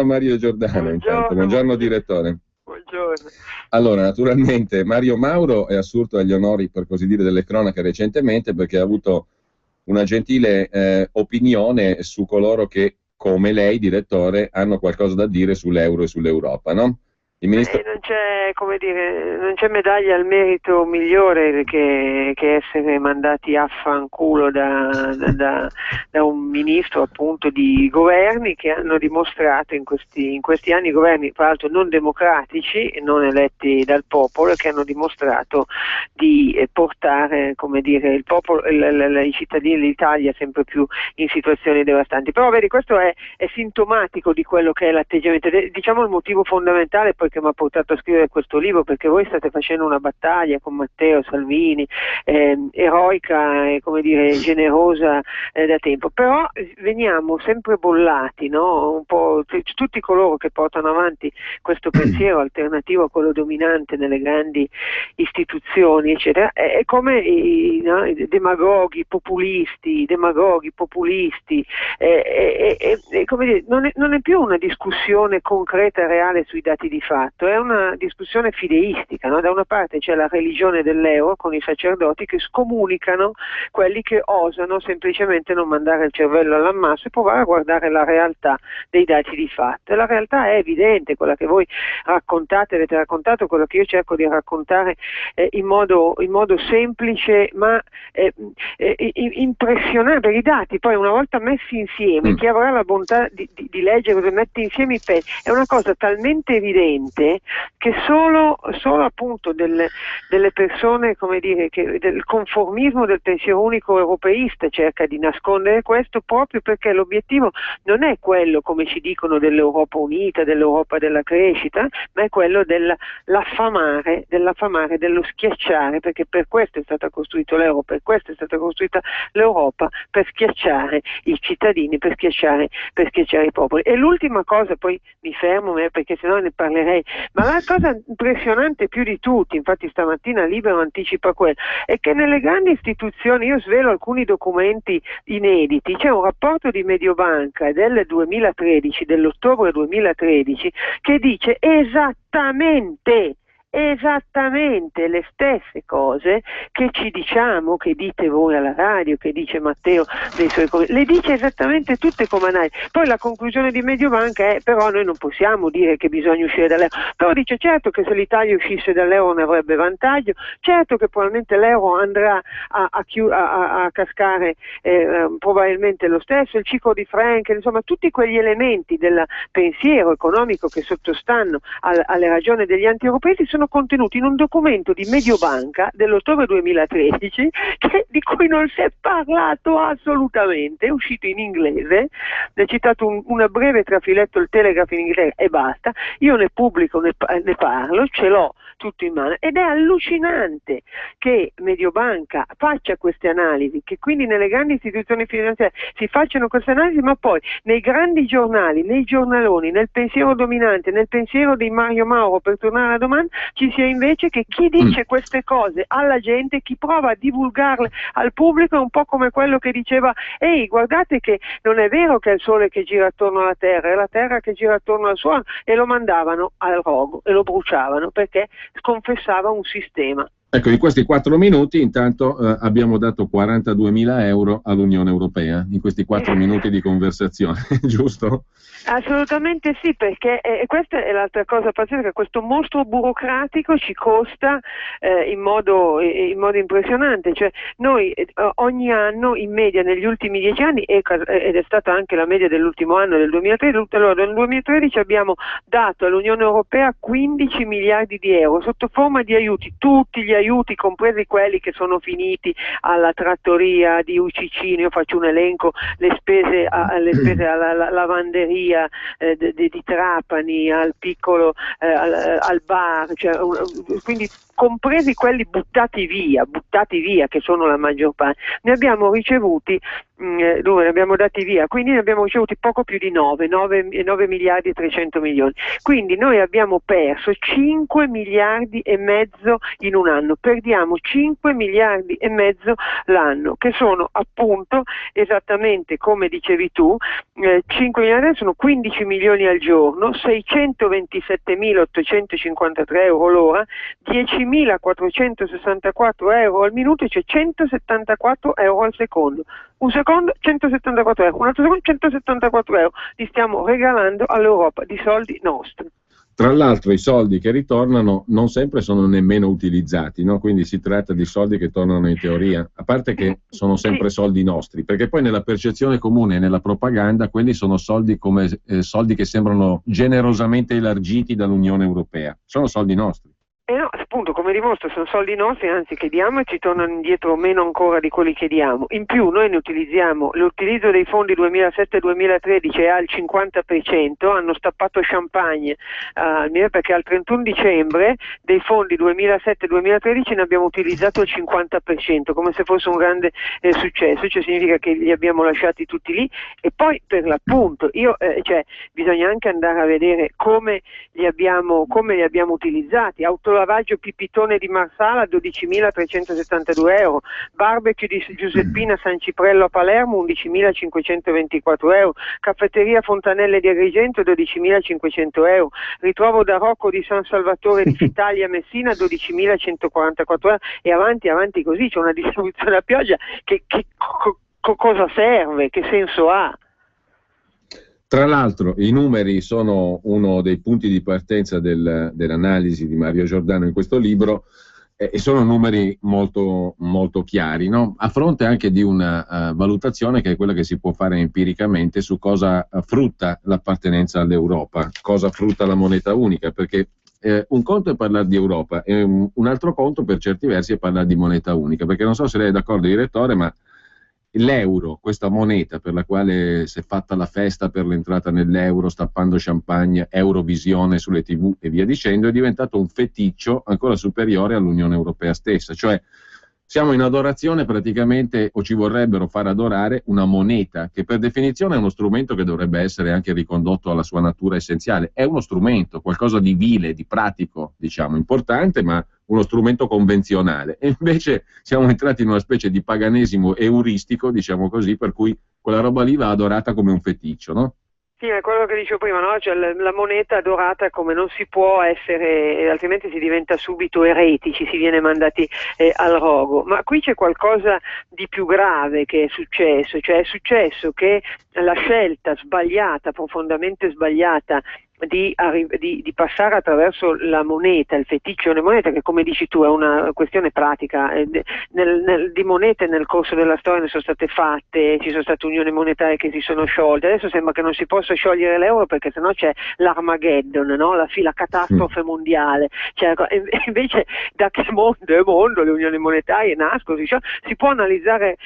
Mario Giordano, intanto. Buongiorno direttore. Buongiorno. Allora, naturalmente Mario Mauro è assurto agli onori, per così dire, delle cronache recentemente, perché ha avuto una gentile opinione su coloro che, come lei, direttore, hanno qualcosa da dire sull'euro e sull'Europa, no? Il ministro... Non c'è, come dire, non c'è medaglia al merito migliore che essere mandati a fanculo da un ministro, appunto, di governi che hanno dimostrato in questi anni, governi tra l'altro non democratici, non eletti dal popolo, che hanno dimostrato di portare, come dire, il popolo, i cittadini dell'Italia sempre più in situazioni devastanti. Però vedi, questo è sintomatico di quello che è l'atteggiamento, diciamo il motivo fondamentale poi che mi ha portato a scrivere questo libro, perché voi state facendo una battaglia con Matteo Salvini, eroica e, come dire, generosa da tempo, però veniamo sempre bollati, no? Un po' tutti coloro che portano avanti questo pensiero alternativo a quello dominante nelle grandi istituzioni, eccetera, è come i demagoghi populisti, come dire, non è più una discussione concreta e reale sui dati di fatto, è una discussione fideistica, no? Da una parte c'è la religione dell'euro con i sacerdoti che scomunicano quelli che osano semplicemente non mandare il cervello all'ammasso e provare a guardare la realtà dei dati di fatto. E la realtà è evidente, quella che voi raccontate, avete raccontato, quello che io cerco di raccontare in modo semplice ma impressionante. I dati poi, una volta messi insieme, chi avrà la bontà di leggere e mettere insieme i pezzi, è una cosa talmente evidente che solo appunto delle persone, come dire, che del conformismo del pensiero unico europeista cerca di nascondere questo, proprio perché l'obiettivo non è quello, come ci dicono, dell'Europa unita, dell'Europa della crescita, ma è quello dell'affamare, dello schiacciare, perché per questo è stata costruita l'euro, per questo è stata costruita l'Europa, per schiacciare i cittadini, per schiacciare i popoli. E l'ultima cosa, poi mi fermo perché sennò ne parlerei, ma la cosa impressionante più di tutti, infatti stamattina Libero anticipa quello, è che nelle grandi istituzioni, io svelo alcuni documenti inediti, c'è un rapporto di Mediobanca del 2013, dell'ottobre 2013, che dice esattamente le stesse cose che ci diciamo, che dite voi alla radio, che dice Matteo dei suoi commenti, le dice esattamente tutte come analisi. Poi la conclusione di Mediobanca è: però noi non possiamo dire che bisogna uscire dall'euro, però dice certo che se l'Italia uscisse dall'euro ne avrebbe vantaggio, certo che probabilmente l'euro andrà a cascare probabilmente lo stesso, il ciclo di Frankel, insomma tutti quegli elementi del pensiero economico che sottostanno alle ragioni degli anti-europei sono contenuti in un documento di Mediobanca dell'ottobre 2013 di cui non si è parlato assolutamente, è uscito in inglese, ne ho citato una breve trafiletto, il Telegraph in inglese e basta, io ne pubblico, ne parlo, ce l'ho tutto in mano, ed è allucinante che Mediobanca faccia queste analisi, che quindi nelle grandi istituzioni finanziarie si facciano queste analisi, ma poi nei grandi giornali, nei giornaloni, nel pensiero dominante, nel pensiero di Mario Mauro, per tornare alla domanda, ci sia invece che chi dice queste cose alla gente, chi prova a divulgarle al pubblico, è un po' come quello che diceva: ehi, guardate che non è vero che è il sole che gira attorno alla terra, è la terra che gira attorno al sole, e lo mandavano al rogo e lo bruciavano perché sconfessava un sistema. Ecco, in questi 4 minuti intanto abbiamo dato 42.000 euro all'Unione Europea, in questi 4 minuti di conversazione, giusto? Assolutamente sì, perché questa è l'altra cosa pazzesca, questo mostro burocratico ci costa in modo impressionante, cioè noi ogni anno in media negli ultimi 10 anni, ed è stata anche la media dell'ultimo anno, del 2013, allora nel 2013 abbiamo dato all'Unione Europea 15 miliardi di euro sotto forma di aiuti, tutti gli aiuti, compresi quelli che sono finiti alla trattoria di Ucicino, io faccio un elenco, le spese alla lavanderia di Trapani, al piccolo al bar, cioè, quindi compresi quelli buttati via, che sono la maggior parte, ne abbiamo ricevuti dove ne abbiamo dati via, quindi ne abbiamo ricevuti poco più di 9 miliardi e 300 milioni, quindi noi abbiamo perso 5 miliardi e mezzo in un anno, perdiamo 5 miliardi e mezzo l'anno, che sono appunto esattamente come dicevi tu, 5 miliardi sono 15 milioni al giorno, 627.853 euro l'ora, 10.464 euro al minuto, cioè 174 euro al secondo. Un secondo 174 euro, un altro secondo 174 euro, li stiamo regalando all'Europa di soldi nostri. Tra l'altro i soldi che ritornano non sempre sono nemmeno utilizzati, no? Quindi si tratta di soldi che tornano in teoria, a parte che sono sempre soldi nostri, perché poi nella percezione comune e nella propaganda quelli sono soldi come soldi che sembrano generosamente elargiti dall'Unione Europea, sono soldi nostri. No, appunto, come dimostro, sono soldi nostri, anzi che diamo e ci tornano indietro meno ancora di quelli che diamo. In più noi ne utilizziamo, l'utilizzo dei fondi 2007-2013 è al 50%, hanno stappato champagne, perché al 31 dicembre dei fondi 2007-2013 ne abbiamo utilizzato il 50%, come se fosse un grande successo, cioè significa che li abbiamo lasciati tutti lì, e poi per l'appunto, bisogna anche andare a vedere come li abbiamo utilizzati. Autolavaggio Pipitone di Marsala 12.372 euro, barbecue di Giuseppina San Ciprello a Palermo 11.524 euro, caffetteria Fontanelle di Agrigento 12.500 euro, ritrovo da Rocco di San Salvatore di Fitaglia Messina 12.144 euro, e avanti così, c'è una distribuzione a pioggia che cosa serve, che senso ha? Tra l'altro i numeri sono uno dei punti di partenza dell'analisi di Mario Giordano in questo libro, e sono numeri molto, molto chiari, no? A fronte anche di una valutazione che è quella che si può fare empiricamente su cosa frutta l'appartenenza all'Europa, cosa frutta la moneta unica, perché un conto è parlare di Europa e un altro conto per certi versi è parlare di moneta unica, perché non so se lei è d'accordo, direttore, ma l'euro, questa moneta per la quale si è fatta la festa per l'entrata nell'euro, stappando champagne, Eurovisione sulle TV e via dicendo, è diventato un feticcio ancora superiore all'Unione Europea stessa. Cioè siamo in adorazione praticamente, o ci vorrebbero far adorare una moneta che per definizione è uno strumento che dovrebbe essere anche ricondotto alla sua natura essenziale. È uno strumento, qualcosa di vile, di pratico, diciamo, importante, ma uno strumento convenzionale, e invece siamo entrati in una specie di paganesimo euristico, diciamo così, per cui quella roba lì va adorata come un feticcio, no? Sì, è quello che dicevo prima, no? Cioè, la moneta adorata come non si può essere, altrimenti si diventa subito eretici, si viene mandati al rogo. Ma qui c'è qualcosa di più grave che è successo, cioè è successo che la scelta sbagliata, profondamente sbagliata, di passare attraverso la moneta, il feticcio delle monete, che come dici tu è una questione pratica, di monete nel corso della storia ne sono state fatte, ci sono state unioni monetarie che si sono sciolte, adesso sembra che non si possa sciogliere l'euro perché sennò c'è l'Armageddon, no? La catastrofe mondiale, cioè, invece da che mondo è mondo, le unioni monetarie nascono, si può analizzare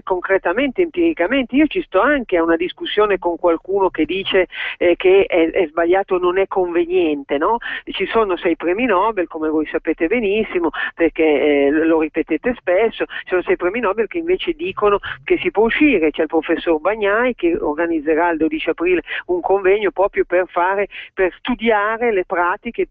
concretamente, empiricamente. Io ci sto anche a una discussione con qualcuno che dice che è sbagliato, non è conveniente, no? Ci sono 6 premi Nobel, come voi sapete benissimo, perché lo ripetete spesso, ci sono 6 premi Nobel che invece dicono che si può uscire. C'è il professor Bagnai che organizzerà il 12 aprile un convegno proprio per studiare le pratiche,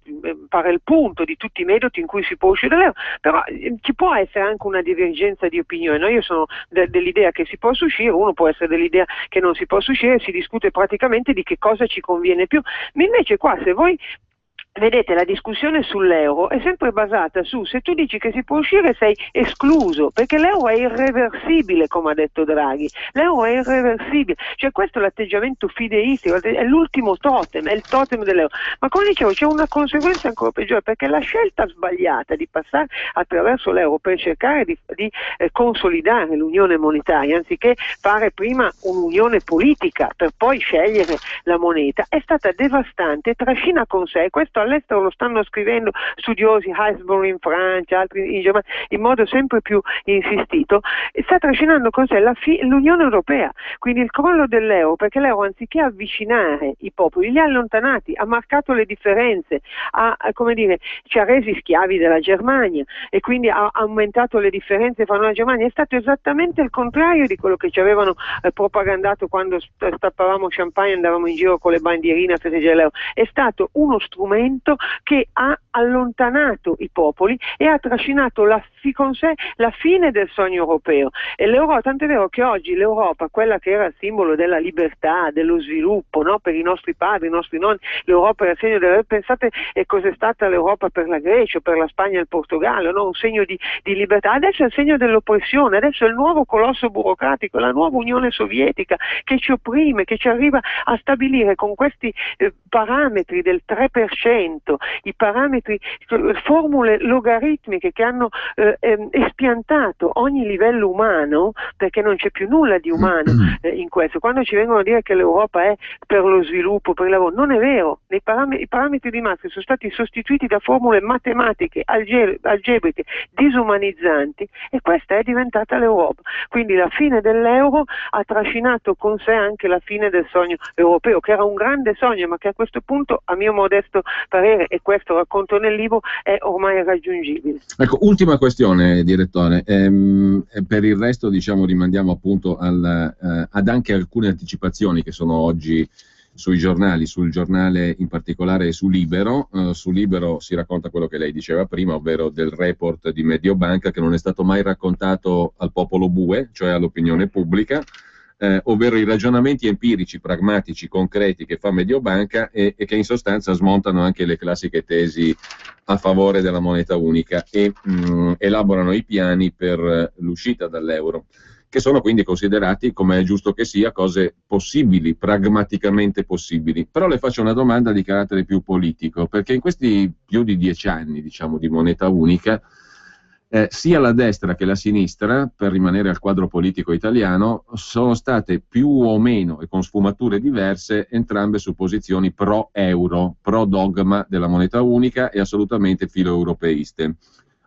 fare il punto di tutti i metodi in cui si può uscire dall'euro, però ci può essere anche una divergenza di opinione, no? Io sono dell'idea che si possa uscire, uno può essere dell'idea che non si possa uscire, si discute praticamente di che cosa ci conviene più. Ma invece qua, se voi vedete, la discussione sull'euro è sempre basata su: se tu dici che si può uscire sei escluso, perché l'euro è irreversibile, come ha detto Draghi, l'euro è irreversibile, cioè questo è l'atteggiamento fideistico, è l'ultimo totem, è il totem dell'euro. Ma come dicevo, c'è una conseguenza ancora peggiore, perché la scelta sbagliata di passare attraverso l'euro per cercare di consolidare l'unione monetaria, anziché fare prima un'unione politica per poi scegliere la moneta, è stata devastante, trascina con sé, questo all'estero lo stanno scrivendo studiosi, Heisborn in Francia, altri in Germania, in modo sempre più insistito, sta trascinando con sé l'Unione Europea, quindi il crollo dell'euro, perché l'euro anziché avvicinare i popoli li ha allontanati, ha marcato le differenze, ci ha resi schiavi della Germania e quindi ha aumentato le differenze fra noi e la Germania. È stato esattamente il contrario di quello che ci avevano propagandato quando stappavamo champagne e andavamo in giro con le bandierine a festeggiare l'euro. È stato uno strumento che ha allontanato i popoli e ha trascinato con sé la fine del sogno europeo. E l'Europa, tanto è vero che oggi l'Europa, quella che era il simbolo della libertà, dello sviluppo, no? Per i nostri padri, i nostri nonni, l'Europa era il segno della... Pensate cos'è stata l'Europa per la Grecia, per la Spagna e il Portogallo, no? Un segno di libertà. Adesso è il segno dell'oppressione, adesso è il nuovo colosso burocratico, la nuova Unione Sovietica che ci opprime, che ci arriva a stabilire con questi parametri del 3%, i parametri, formule logaritmiche che hanno espiantato ogni livello umano, perché non c'è più nulla di umano in questo. Quando ci vengono a dire che l'Europa è per lo sviluppo, per il lavoro, non è vero. I parametri di Maastricht sono stati sostituiti da formule matematiche, algebriche, disumanizzanti, e questa è diventata l'Europa. Quindi la fine dell'euro ha trascinato con sé anche la fine del sogno europeo, che era un grande sogno, ma che a questo punto, a mio modesto parere, e questo racconto nel libro, è ormai irraggiungibile. Ecco, ultima questione, direttore. Per il resto, diciamo, rimandiamo appunto ad anche alcune anticipazioni che sono oggi sui giornali, sul giornale in particolare e su Libero. Su Libero si racconta quello che lei diceva prima, ovvero del report di Mediobanca che non è stato mai raccontato al popolo bue, cioè all'opinione pubblica, ovvero i ragionamenti empirici, pragmatici, concreti che fa Mediobanca e che in sostanza smontano anche le classiche tesi a favore della moneta unica e elaborano i piani per l'uscita dall'euro, che sono quindi considerati, come è giusto che sia, cose possibili, pragmaticamente possibili. Però le faccio una domanda di carattere più politico, perché in questi più di 10 anni, diciamo, di moneta unica, sia la destra che la sinistra, per rimanere al quadro politico italiano, sono state più o meno, e con sfumature diverse, entrambe su posizioni pro-euro, pro-dogma della moneta unica e assolutamente filo-europeiste.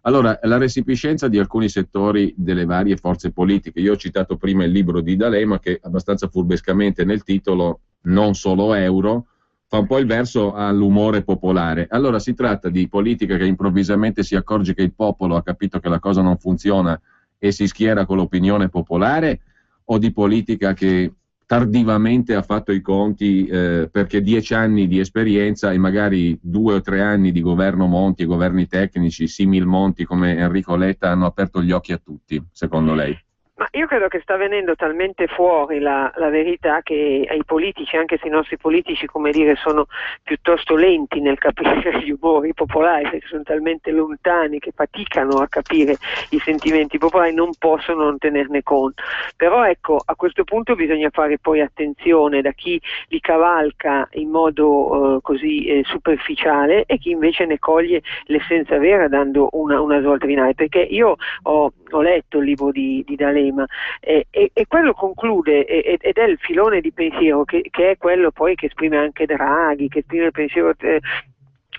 Allora, la resipiscenza di alcuni settori delle varie forze politiche, io ho citato prima il libro di D'Alema che abbastanza furbescamente nel titolo "Non solo euro" fa un po' il verso all'umore popolare. Allora si tratta di politica che improvvisamente si accorge che il popolo ha capito che la cosa non funziona e si schiera con l'opinione popolare, o di politica che tardivamente ha fatto i conti perché 10 anni di esperienza e magari 2 o 3 anni di governo Monti e governi tecnici simil Monti come Enrico Letta hanno aperto gli occhi a tutti, secondo lei? Ma io credo che sta venendo talmente fuori la verità che ai politici, anche se i nostri politici, come dire, sono piuttosto lenti nel capire gli umori popolari, perché sono talmente lontani che faticano a capire i sentimenti popolari, non possono non tenerne conto. Però ecco, a questo punto bisogna fare poi attenzione da chi li cavalca in modo così superficiale e chi invece ne coglie l'essenza vera dando una svolta finale, perché io ho letto il libro di D'Alema e quello conclude ed è il filone di pensiero che è quello poi che esprime anche Draghi, che esprime il pensiero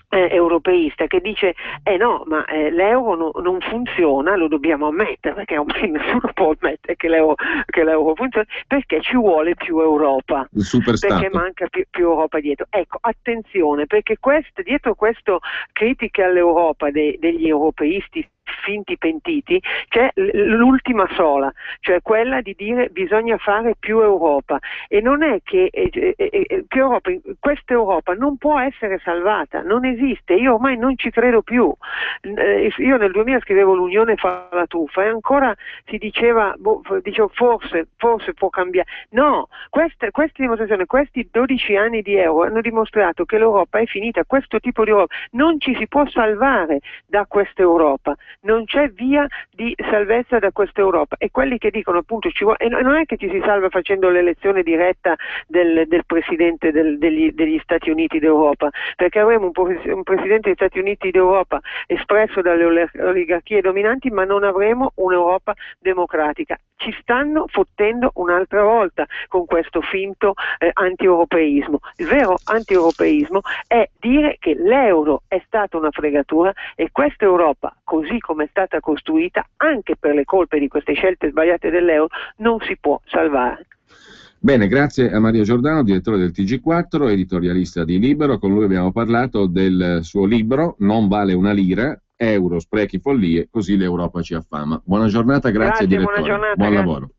europeista, che dice l'euro non funziona, lo dobbiamo ammettere, perché ormai nessuno può ammettere che l'euro funziona, perché ci vuole più Europa, perché manca più Europa dietro. Ecco, attenzione, perché dietro questo critiche all'Europa degli europeisti finti pentiti c'è l'ultima sola, cioè quella di dire bisogna fare più Europa, e non è che più Europa, questa Europa non può essere salvata, non esiste, io ormai non ci credo più. Io nel 2000 scrivevo "l'Unione fa la truffa" e ancora si diceva forse può cambiare. No, queste dimostrazioni, questi 12 anni di euro hanno dimostrato che l'Europa è finita, questo tipo di Europa non ci si può salvare da questa Europa. non c'è via di salvezza da questa Europa, e quelli che dicono appunto e non è che ci si salva facendo l'elezione diretta del Presidente degli Stati Uniti d'Europa, perché avremo un Presidente degli Stati Uniti d'Europa espresso dalle oligarchie dominanti, ma non avremo un'Europa democratica. Ci stanno fottendo un'altra volta con questo finto anti-europeismo. Il vero anti-europeismo è dire che l'euro è stata una fregatura, e questa Europa, così come è stata costruita, anche per le colpe di queste scelte sbagliate dell'euro, non si può salvare. Bene, grazie a Mario Giordano, direttore del TG4, editorialista di Libero. Con lui abbiamo parlato del suo libro Non vale una lira, euro, sprechi, follie, così l'Europa ci affama. Buona giornata, grazie direttore. Buona giornata, buon grazie. lavoro.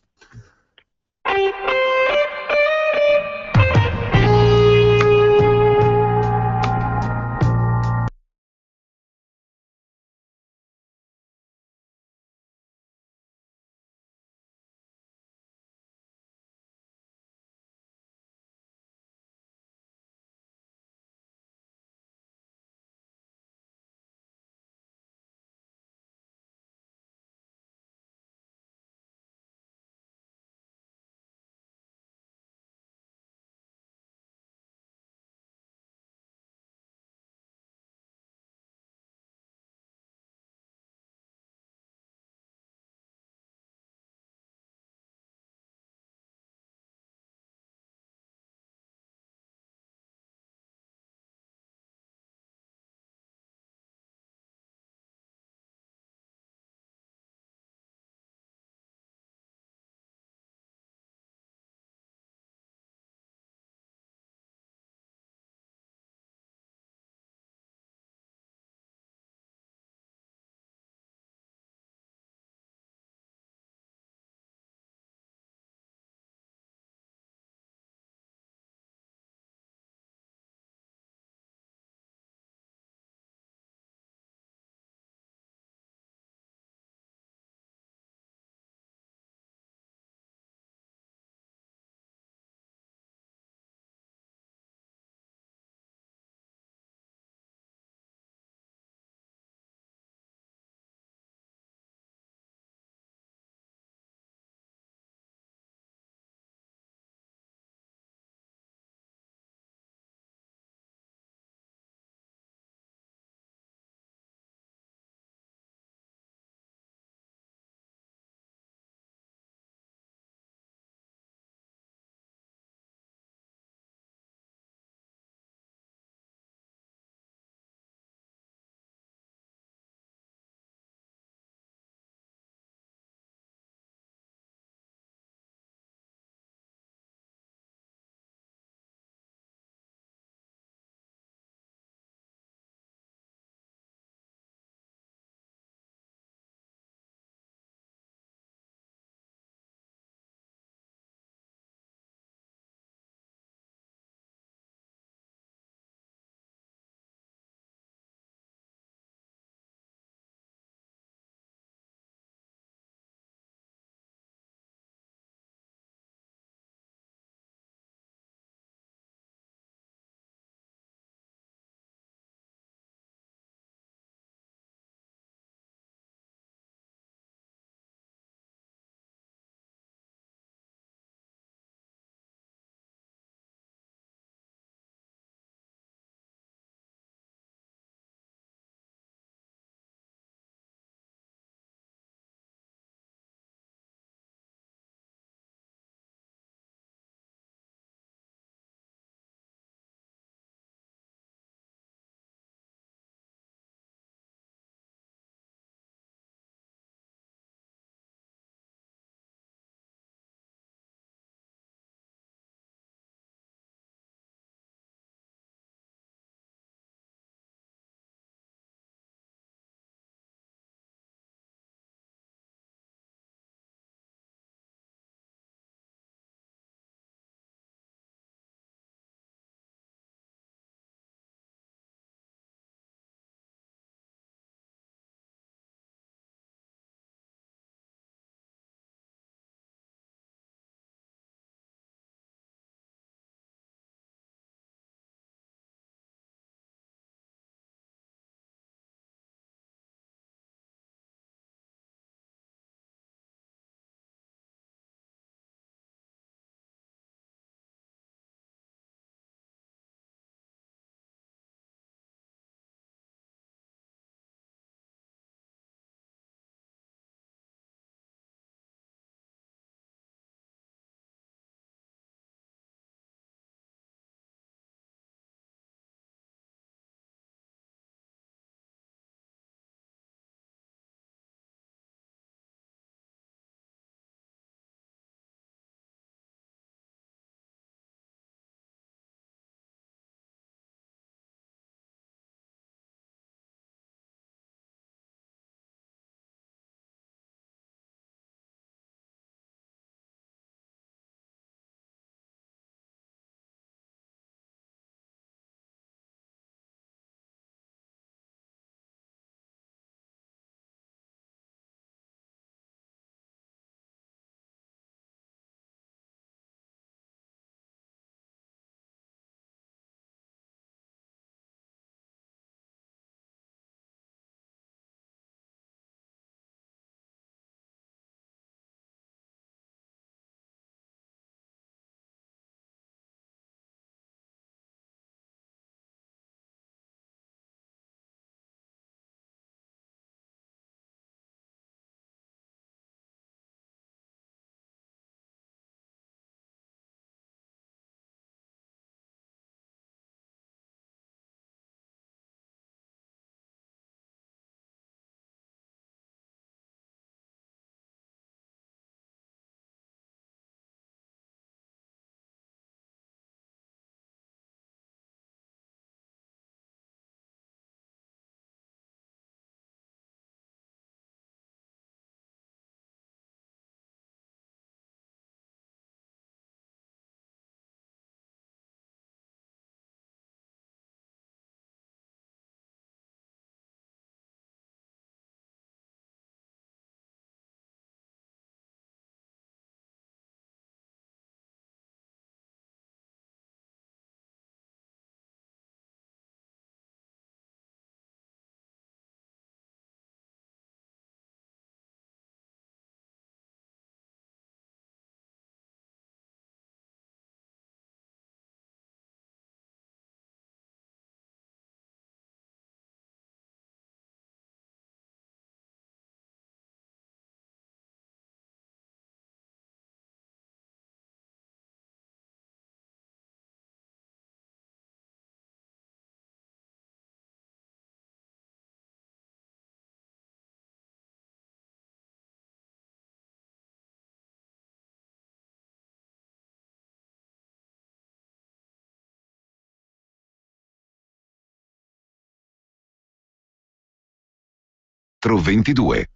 422.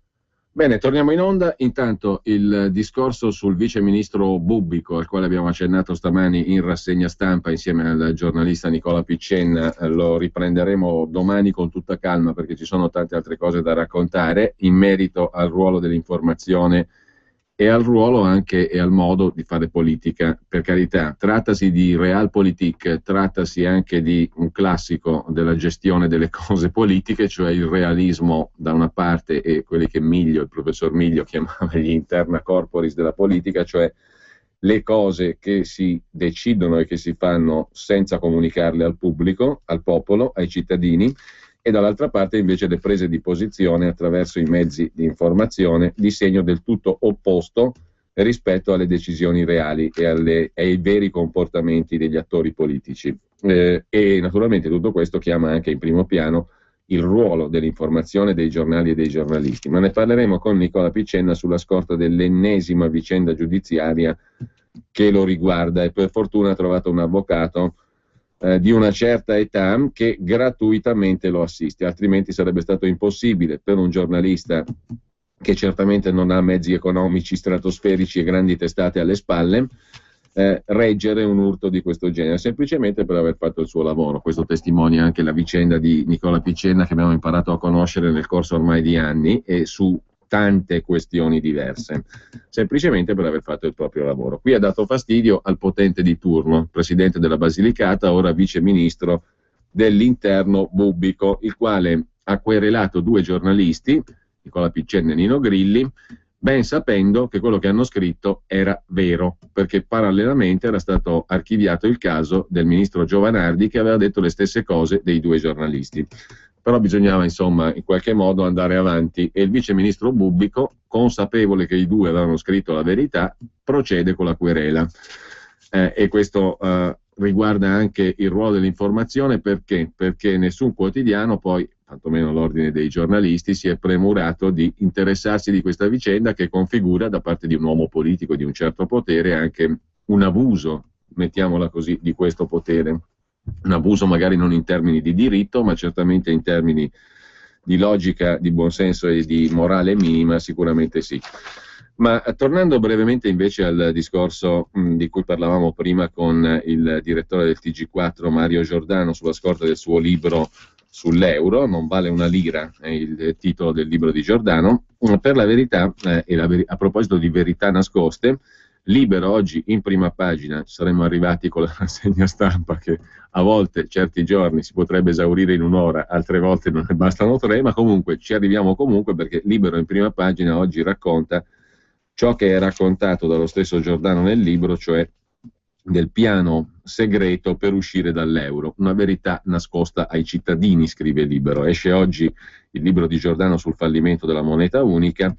Bene, torniamo in onda. Intanto il discorso sul vice ministro Bubbico, al quale abbiamo accennato stamani in rassegna stampa insieme al giornalista Nicola Piccenna, lo riprenderemo domani con tutta calma perché ci sono tante altre cose da raccontare in merito al ruolo dell'informazione e al ruolo anche e al modo di fare politica. Per carità, trattasi di realpolitik, trattasi anche di un classico della gestione delle cose politiche, cioè il realismo da una parte e quelli che il professor Miglio chiamava gli interna corporis della politica, cioè le cose che si decidono e che si fanno senza comunicarle al pubblico, al popolo, ai cittadini, e dall'altra parte invece le prese di posizione attraverso i mezzi di informazione di segno del tutto opposto rispetto alle decisioni reali e ai veri comportamenti degli attori politici. E naturalmente tutto questo chiama anche in primo piano il ruolo dell'informazione dei giornali e dei giornalisti, ma ne parleremo con Nicola Piccenna sulla scorta dell'ennesima vicenda giudiziaria che lo riguarda, e per fortuna ha trovato un avvocato di una certa età che gratuitamente lo assiste, altrimenti sarebbe stato impossibile per un giornalista che certamente non ha mezzi economici stratosferici e grandi testate alle spalle reggere un urto di questo genere, semplicemente per aver fatto il suo lavoro. Questo testimonia anche la vicenda di Nicola Piccenna, che abbiamo imparato a conoscere nel corso ormai di anni e su tante questioni diverse, semplicemente per aver fatto il proprio lavoro. Qui ha dato fastidio al potente di turno, presidente della Basilicata, ora vice ministro dell'interno Bubbico, il quale ha querelato due giornalisti, Nicola Piccenna e Nino Grilli, ben sapendo che quello che hanno scritto era vero, perché parallelamente era stato archiviato il caso del ministro Giovanardi, che aveva detto le stesse cose dei due giornalisti. Però bisognava insomma in qualche modo andare avanti, e il vice ministro Bubbico, consapevole che i due avevano scritto la verità, procede con la querela. E questo riguarda anche il ruolo dell'informazione. Perché nessun quotidiano poi, tantomeno l'ordine dei giornalisti, si è premurato di interessarsi di questa vicenda, che configura da parte di un uomo politico di un certo potere anche un abuso, mettiamola così, di questo potere. Un abuso magari non in termini di diritto, ma certamente in termini di logica, di buonsenso e di morale minima, sicuramente sì. Ma tornando brevemente invece al discorso di cui parlavamo prima con il direttore del TG4 Mario Giordano, sulla scorta del suo libro sull'euro, non vale una lira, è il titolo del libro di Giordano. Per la verità, a proposito di verità nascoste, Libero oggi in prima pagina, saremmo arrivati con la rassegna stampa che a volte, certi giorni, si potrebbe esaurire in un'ora, altre volte non ne bastano tre, ma comunque ci arriviamo comunque, perché Libero in prima pagina oggi racconta ciò che è raccontato dallo stesso Giordano nel libro, cioè del piano segreto per uscire dall'euro, una verità nascosta ai cittadini, scrive Libero. Esce oggi il libro di Giordano sul fallimento della moneta unica,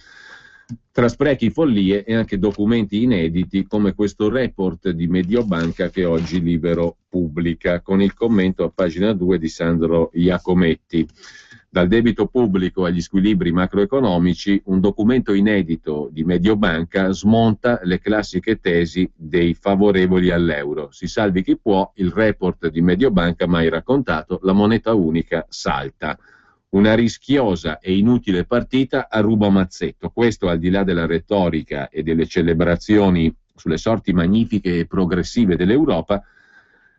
tra sprechi, follie e anche documenti inediti, come questo report di Mediobanca che oggi Libero pubblica, con il commento a pagina 2 di Sandro Iacometti. Dal debito pubblico agli squilibri macroeconomici, un documento inedito di Mediobanca smonta le classiche tesi dei favorevoli all'euro. Si salvi chi può, il report di Mediobanca mai raccontato, la moneta unica salta. Una rischiosa e inutile partita a rubamazzetto. Questo, al di là della retorica e delle celebrazioni sulle sorti magnifiche e progressive dell'Europa,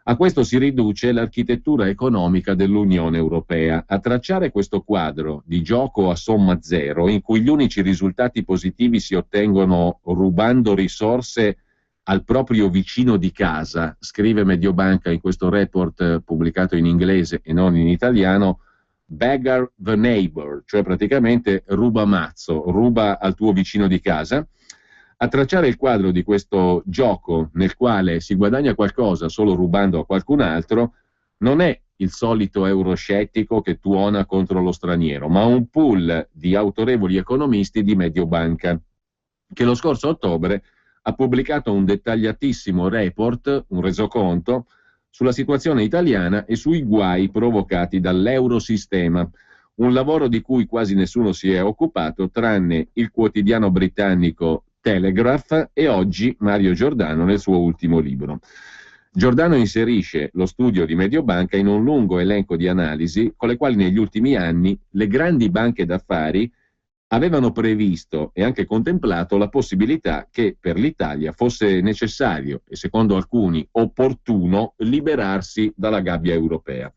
a questo si riduce l'architettura economica dell'Unione Europea. A tracciare questo quadro di gioco a somma zero, in cui gli unici risultati positivi si ottengono rubando risorse al proprio vicino di casa, scrive Mediobanca in questo report pubblicato in inglese e non in italiano, beggar the neighbor, cioè praticamente ruba mazzo, ruba al tuo vicino di casa. A tracciare il quadro di questo gioco nel quale si guadagna qualcosa solo rubando a qualcun altro non è il solito euroscettico che tuona contro lo straniero, ma un pool di autorevoli economisti di Mediobanca, che lo scorso ottobre ha pubblicato un dettagliatissimo report, un resoconto, sulla situazione italiana e sui guai provocati dall'eurosistema, un lavoro di cui quasi nessuno si è occupato, tranne il quotidiano britannico Telegraph e oggi Mario Giordano nel suo ultimo libro. Giordano inserisce lo studio di Mediobanca in un lungo elenco di analisi con le quali negli ultimi anni le grandi banche d'affari avevano previsto e anche contemplato la possibilità che per l'Italia fosse necessario e secondo alcuni opportuno liberarsi dalla gabbia europea.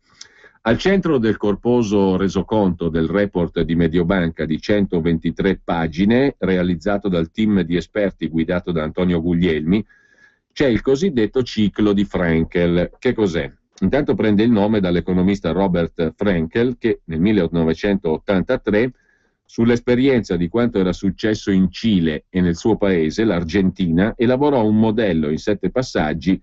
Al centro del corposo resoconto del report di Mediobanca di 123 pagine, realizzato dal team di esperti guidato da Antonio Guglielmi, c'è il cosiddetto ciclo di Frankel. Che cos'è? Intanto prende il nome dall'economista Robert Frankel che nel 1983, sull'esperienza di quanto era successo in Cile e nel suo paese, l'Argentina, elaborò un modello in 7 passaggi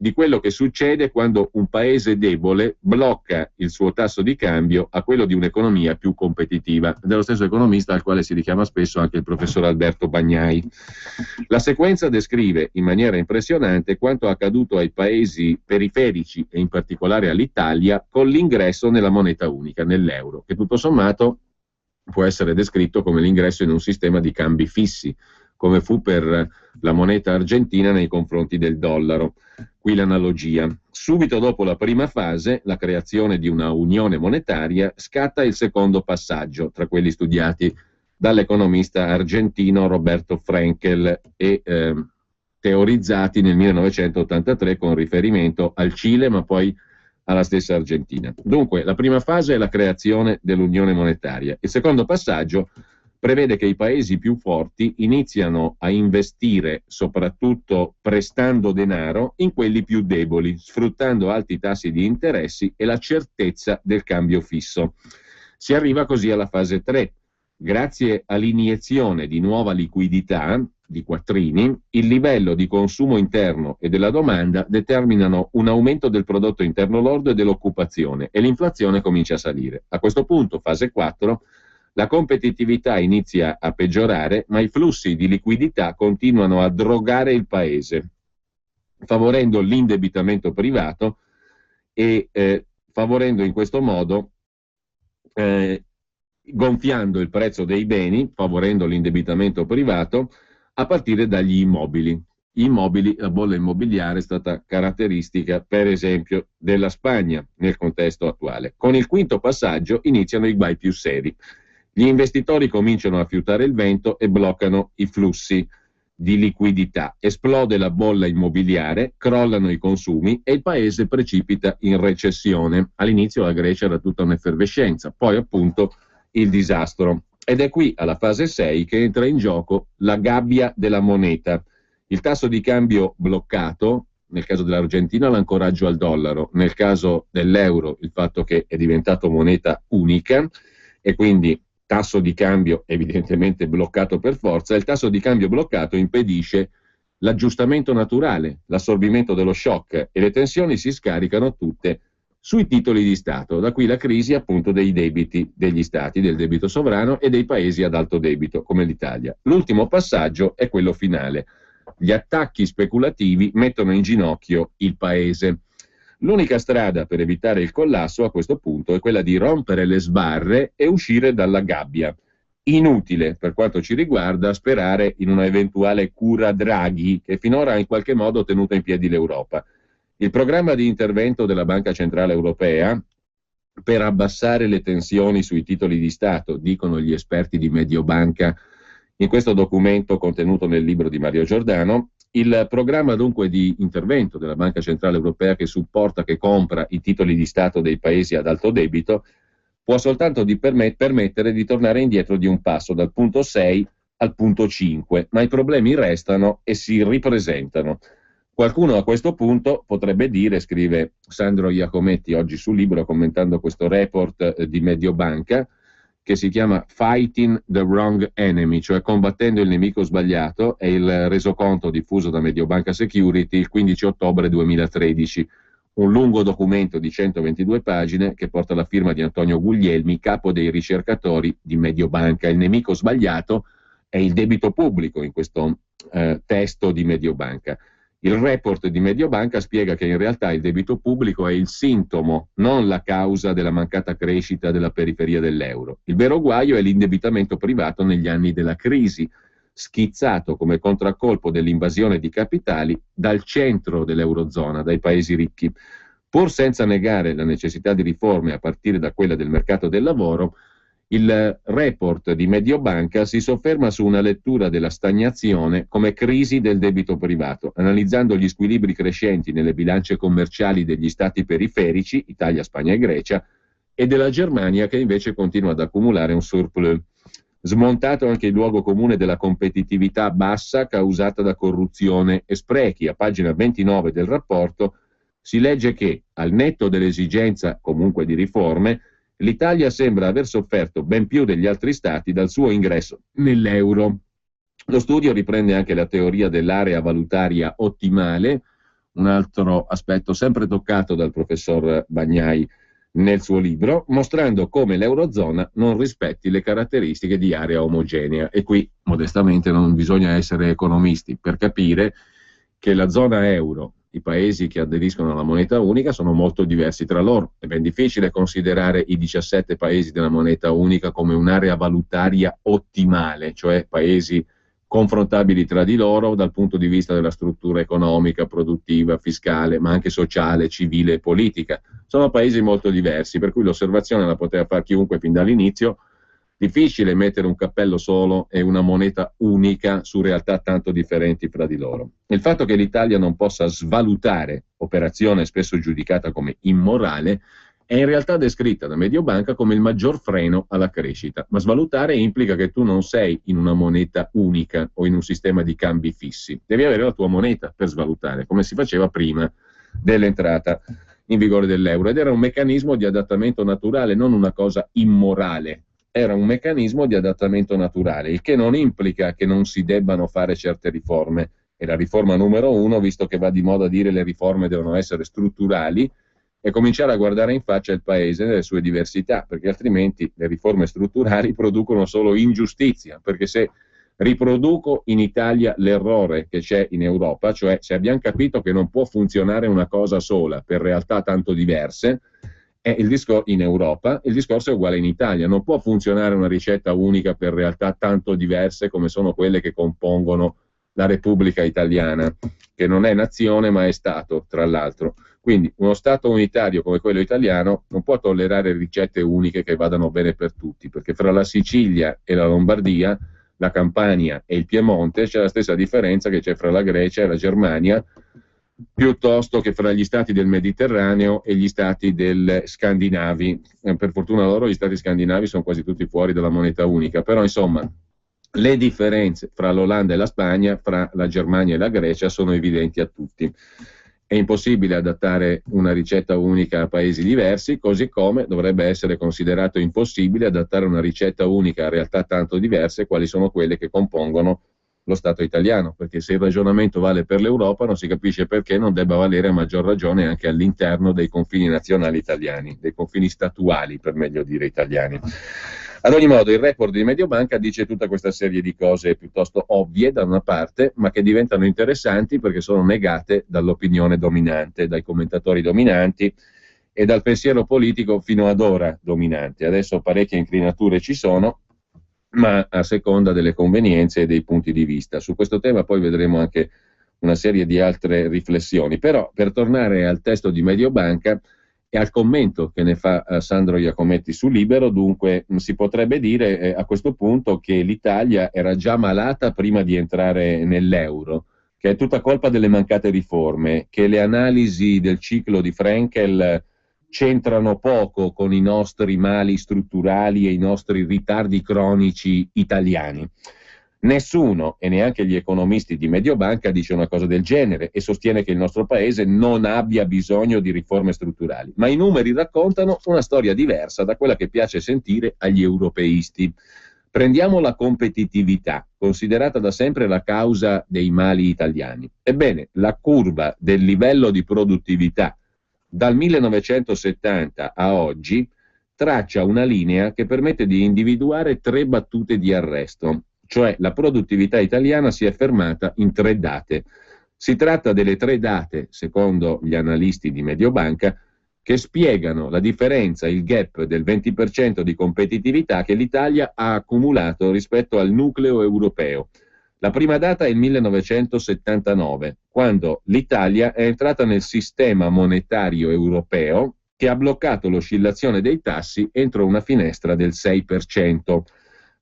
di quello che succede quando un paese debole blocca il suo tasso di cambio a quello di un'economia più competitiva. Dello stesso economista al quale si richiama spesso anche il professor Alberto Bagnai. La sequenza descrive in maniera impressionante quanto accaduto ai paesi periferici e in particolare all'Italia con l'ingresso nella moneta unica, nell'euro, che tutto sommato può essere descritto come l'ingresso in un sistema di cambi fissi, come fu per la moneta argentina nei confronti del dollaro. Qui l'analogia. Subito dopo la prima fase, la creazione di una unione monetaria, scatta il secondo passaggio, tra quelli studiati dall'economista argentino Roberto Frankel e teorizzati nel 1983 con riferimento al Cile, ma poi alla stessa Argentina. Dunque, la prima fase è la creazione dell'unione monetaria. Il secondo passaggio prevede che i paesi più forti iniziano a investire, soprattutto prestando denaro, in quelli più deboli, sfruttando alti tassi di interessi e la certezza del cambio fisso. Si arriva così alla fase 3. Grazie all'iniezione di nuova liquidità, di quattrini, il livello di consumo interno e della domanda determinano un aumento del prodotto interno lordo e dell'occupazione e l'inflazione comincia a salire. A questo punto, fase 4, la competitività inizia a peggiorare, ma i flussi di liquidità continuano a drogare il paese, favorendo l'indebitamento privato e favorendo in questo modo, gonfiando il prezzo dei beni, favorendo l'indebitamento privato, a partire dagli immobili. Gli immobili, la bolla immobiliare è stata caratteristica, per esempio, della Spagna nel contesto attuale. Con il quinto passaggio iniziano i guai più seri. Gli investitori cominciano a fiutare il vento e bloccano i flussi di liquidità. Esplode la bolla immobiliare, crollano i consumi e il paese precipita in recessione. All'inizio la Grecia era tutta un'effervescenza, poi appunto il disastro. Ed è qui, alla fase 6, che entra in gioco la gabbia della moneta. Il tasso di cambio bloccato, nel caso dell'Argentina l'ancoraggio al dollaro, nel caso dell'euro il fatto che è diventato moneta unica e quindi tasso di cambio evidentemente bloccato per forza. Il tasso di cambio bloccato impedisce l'aggiustamento naturale, l'assorbimento dello shock e le tensioni si scaricano tutte sui titoli di Stato. Da qui la crisi appunto dei debiti degli Stati, del debito sovrano e dei paesi ad alto debito come l'Italia. L'ultimo passaggio è quello finale. Gli attacchi speculativi mettono in ginocchio il paese. L'unica strada per evitare il collasso a questo punto è quella di rompere le sbarre e uscire dalla gabbia. Inutile, per quanto ci riguarda, sperare in una eventuale cura Draghi, che finora ha in qualche modo tenuto in piedi l'Europa. Il programma di intervento della Banca Centrale Europea per abbassare le tensioni sui titoli di Stato, dicono gli esperti di Mediobanca in questo documento contenuto nel libro di Mario Giordano. Il programma dunque di intervento della Banca Centrale Europea che supporta, che compra i titoli di Stato dei paesi ad alto debito, può soltanto permettere di tornare indietro di un passo, dal punto 6 al punto 5, ma i problemi restano e si ripresentano. Qualcuno a questo punto potrebbe dire, scrive Sandro Iacometti oggi sul Libro commentando questo report di Mediobanca, che si chiama Fighting the Wrong Enemy, cioè combattendo il nemico sbagliato, è il resoconto diffuso da Mediobanca Security il 15 ottobre 2013, un lungo documento di 122 pagine che porta la firma di Antonio Guglielmi, capo dei ricercatori di Mediobanca. Il nemico sbagliato è il debito pubblico in questo testo di Mediobanca. Il report di Mediobanca spiega che in realtà il debito pubblico è il sintomo, non la causa della mancata crescita della periferia dell'euro. Il vero guaio è l'indebitamento privato negli anni della crisi, schizzato come contraccolpo dell'invasione di capitali dal centro dell'Eurozona, dai paesi ricchi. Pur senza negare la necessità di riforme a partire da quella del mercato del lavoro, il report di Mediobanca si sofferma su una lettura della stagnazione come crisi del debito privato, analizzando gli squilibri crescenti nelle bilance commerciali degli stati periferici, Italia, Spagna e Grecia, e della Germania che invece continua ad accumulare un surplus. Smontato anche il luogo comune della competitività bassa causata da corruzione e sprechi. A pagina 29 del rapporto si legge che, al netto dell'esigenza comunque di riforme, l'Italia sembra aver sofferto ben più degli altri stati dal suo ingresso nell'euro. Lo studio riprende anche la teoria dell'area valutaria ottimale, un altro aspetto sempre toccato dal professor Bagnai nel suo libro, mostrando come l'Eurozona non rispetti le caratteristiche di area omogenea. E qui, modestamente, non bisogna essere economisti per capire che la zona euro, i paesi che aderiscono alla moneta unica, sono molto diversi tra loro. È ben difficile considerare i 17 paesi della moneta unica come un'area valutaria ottimale, cioè paesi confrontabili tra di loro dal punto di vista della struttura economica, produttiva, fiscale, ma anche sociale, civile e politica. Sono paesi molto diversi, per cui l'osservazione la poteva fare chiunque fin dall'inizio. Difficile mettere un cappello solo e una moneta unica su realtà tanto differenti fra di loro. Il fatto che l'Italia non possa svalutare, operazione spesso giudicata come immorale, è in realtà descritta da Mediobanca come il maggior freno alla crescita, ma svalutare implica che tu non sei in una moneta unica o in un sistema di cambi fissi, devi avere la tua moneta per svalutare, come si faceva prima dell'entrata in vigore dell'euro, ed era un meccanismo di adattamento naturale, non una cosa immorale. Era un meccanismo di adattamento naturale, il che non implica che non si debbano fare certe riforme. E la riforma numero 1, visto che va di moda dire le riforme devono essere strutturali, è cominciare a guardare in faccia il paese nelle sue diversità, perché altrimenti le riforme strutturali producono solo ingiustizia, perché se riproduco in Italia l'errore che c'è in Europa, cioè se abbiamo capito che non può funzionare una cosa sola per realtà tanto diverse, in Europa, il discorso è uguale in Italia. Non può funzionare una ricetta unica per realtà tanto diverse come sono quelle che compongono la Repubblica Italiana, che non è nazione ma è Stato, tra l'altro. Quindi uno Stato unitario come quello italiano non può tollerare ricette uniche che vadano bene per tutti, perché fra la Sicilia e la Lombardia, la Campania e il Piemonte c'è la stessa differenza che c'è fra la Grecia e la Germania, piuttosto che fra gli stati del Mediterraneo e gli stati del scandinavi. Per fortuna loro gli stati scandinavi sono quasi tutti fuori dalla moneta unica, però insomma le differenze fra l'Olanda e la Spagna, fra la Germania e la Grecia sono evidenti a tutti. È impossibile adattare una ricetta unica a paesi diversi, così come dovrebbe essere considerato impossibile adattare una ricetta unica a realtà tanto diverse quali sono quelle che compongono lo Stato italiano, perché se il ragionamento vale per l'Europa non si capisce perché non debba valere a maggior ragione anche all'interno dei confini nazionali italiani, dei confini statuali, per meglio dire, italiani. Ad ogni modo, il report di Mediobanca dice tutta questa serie di cose piuttosto ovvie da una parte, ma che diventano interessanti perché sono negate dall'opinione dominante, dai commentatori dominanti e dal pensiero politico fino ad ora dominante. Adesso parecchie inclinature ci sono, ma a seconda delle convenienze e dei punti di vista. Su questo tema poi vedremo anche una serie di altre riflessioni. Però, per tornare al testo di Mediobanca e al commento che ne fa Sandro Iacometti su Libero, dunque si potrebbe dire a questo punto che l'Italia era già malata prima di entrare nell'euro, che è tutta colpa delle mancate riforme, che le analisi del ciclo di Frenkel c'entrano poco con i nostri mali strutturali e i nostri ritardi cronici italiani. Nessuno, e neanche gli economisti di Mediobanca, dice una cosa del genere e sostiene che il nostro paese non abbia bisogno di riforme strutturali. Ma i numeri raccontano una storia diversa da quella che piace sentire agli europeisti. Prendiamo la competitività, considerata da sempre la causa dei mali italiani. Ebbene, la curva del livello di produttività dal 1970 a oggi traccia una linea che permette di individuare 3 battute di arresto, cioè la produttività italiana si è fermata in 3 date. Si tratta delle 3 date, secondo gli analisti di Mediobanca, che spiegano la differenza, il gap del 20% di competitività che l'Italia ha accumulato rispetto al nucleo europeo. La prima data è il 1979, quando l'Italia è entrata nel sistema monetario europeo che ha bloccato l'oscillazione dei tassi entro una finestra del 6%.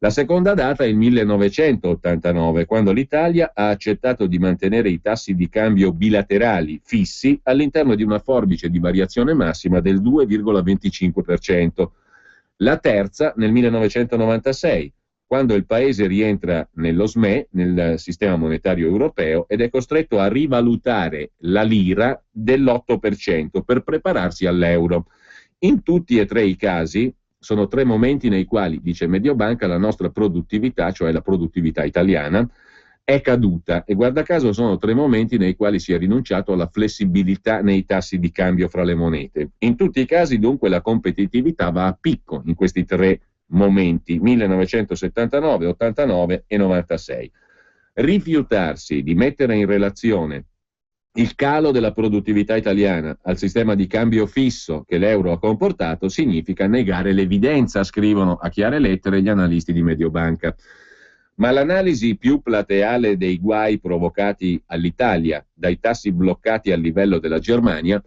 La seconda data è il 1989, quando l'Italia ha accettato di mantenere i tassi di cambio bilaterali fissi all'interno di una forbice di variazione massima del 2,25%. La terza nel 1996, quando il Paese rientra nello SME, nel sistema monetario europeo, ed è costretto a rivalutare la lira dell'8% per prepararsi all'euro. In tutti e tre i casi sono tre momenti nei quali, dice Mediobanca, la nostra produttività, cioè la produttività italiana, è caduta, e guarda caso sono tre momenti nei quali si è rinunciato alla flessibilità nei tassi di cambio fra le monete. In tutti i casi dunque la competitività va a picco in questi tre momenti, 1979, 89 e 96. Rifiutarsi di mettere in relazione il calo della produttività italiana al sistema di cambio fisso che l'euro ha comportato significa negare l'evidenza, scrivono a chiare lettere gli analisti di Mediobanca. Ma l'analisi più plateale dei guai provocati all'Italia dai tassi bloccati al livello della Germania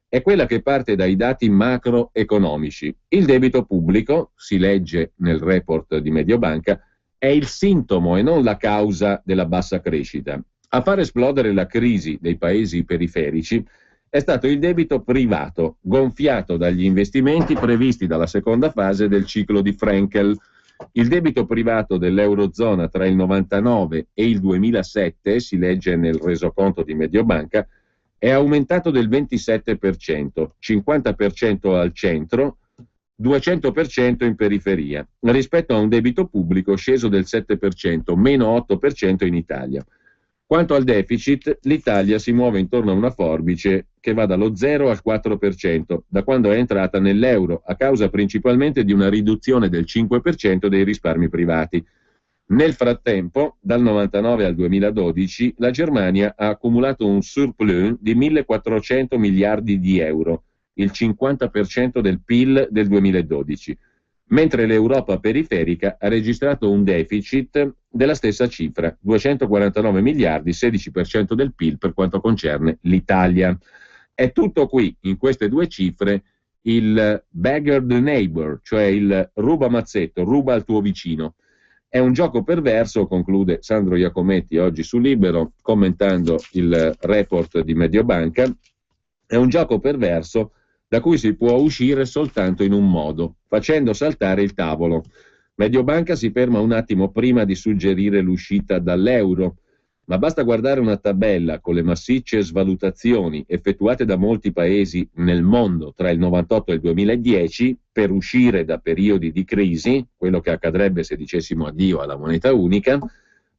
è quella che parte dai dati macroeconomici. Il debito pubblico, si legge nel report di Mediobanca, è il sintomo e non la causa della bassa crescita. A far esplodere la crisi dei paesi periferici è stato il debito privato, gonfiato dagli investimenti previsti dalla seconda fase del ciclo di Frankel. Il debito privato dell'Eurozona tra il 99 e il 2007, si legge nel resoconto di Mediobanca, è aumentato del 27%, 50% al centro, 200% in periferia, rispetto a un debito pubblico sceso del 7%, meno 8% in Italia. Quanto al deficit, l'Italia si muove intorno a una forbice che va dallo 0 al 4%, da quando è entrata nell'euro, a causa principalmente di una riduzione del 5% dei risparmi privati. Nel frattempo, dal 99 al 2012, la Germania ha accumulato un surplus di 1.400 miliardi di euro, il 50% del PIL del 2012, mentre l'Europa periferica ha registrato un deficit della stessa cifra, 249 miliardi, 16% del PIL per quanto concerne l'Italia. È tutto qui, in queste due cifre, il beggar the neighbor, cioè il ruba mazzetto, ruba al tuo vicino. È un gioco perverso, conclude Sandro Iacometti oggi su Libero, commentando il report di Mediobanca, è un gioco perverso da cui si può uscire soltanto in un modo, facendo saltare il tavolo. Mediobanca si ferma un attimo prima di suggerire l'uscita dall'euro, ma basta guardare una tabella con le massicce svalutazioni effettuate da molti paesi nel mondo tra il 98 e il 2010 per uscire da periodi di crisi, quello che accadrebbe se dicessimo addio alla moneta unica,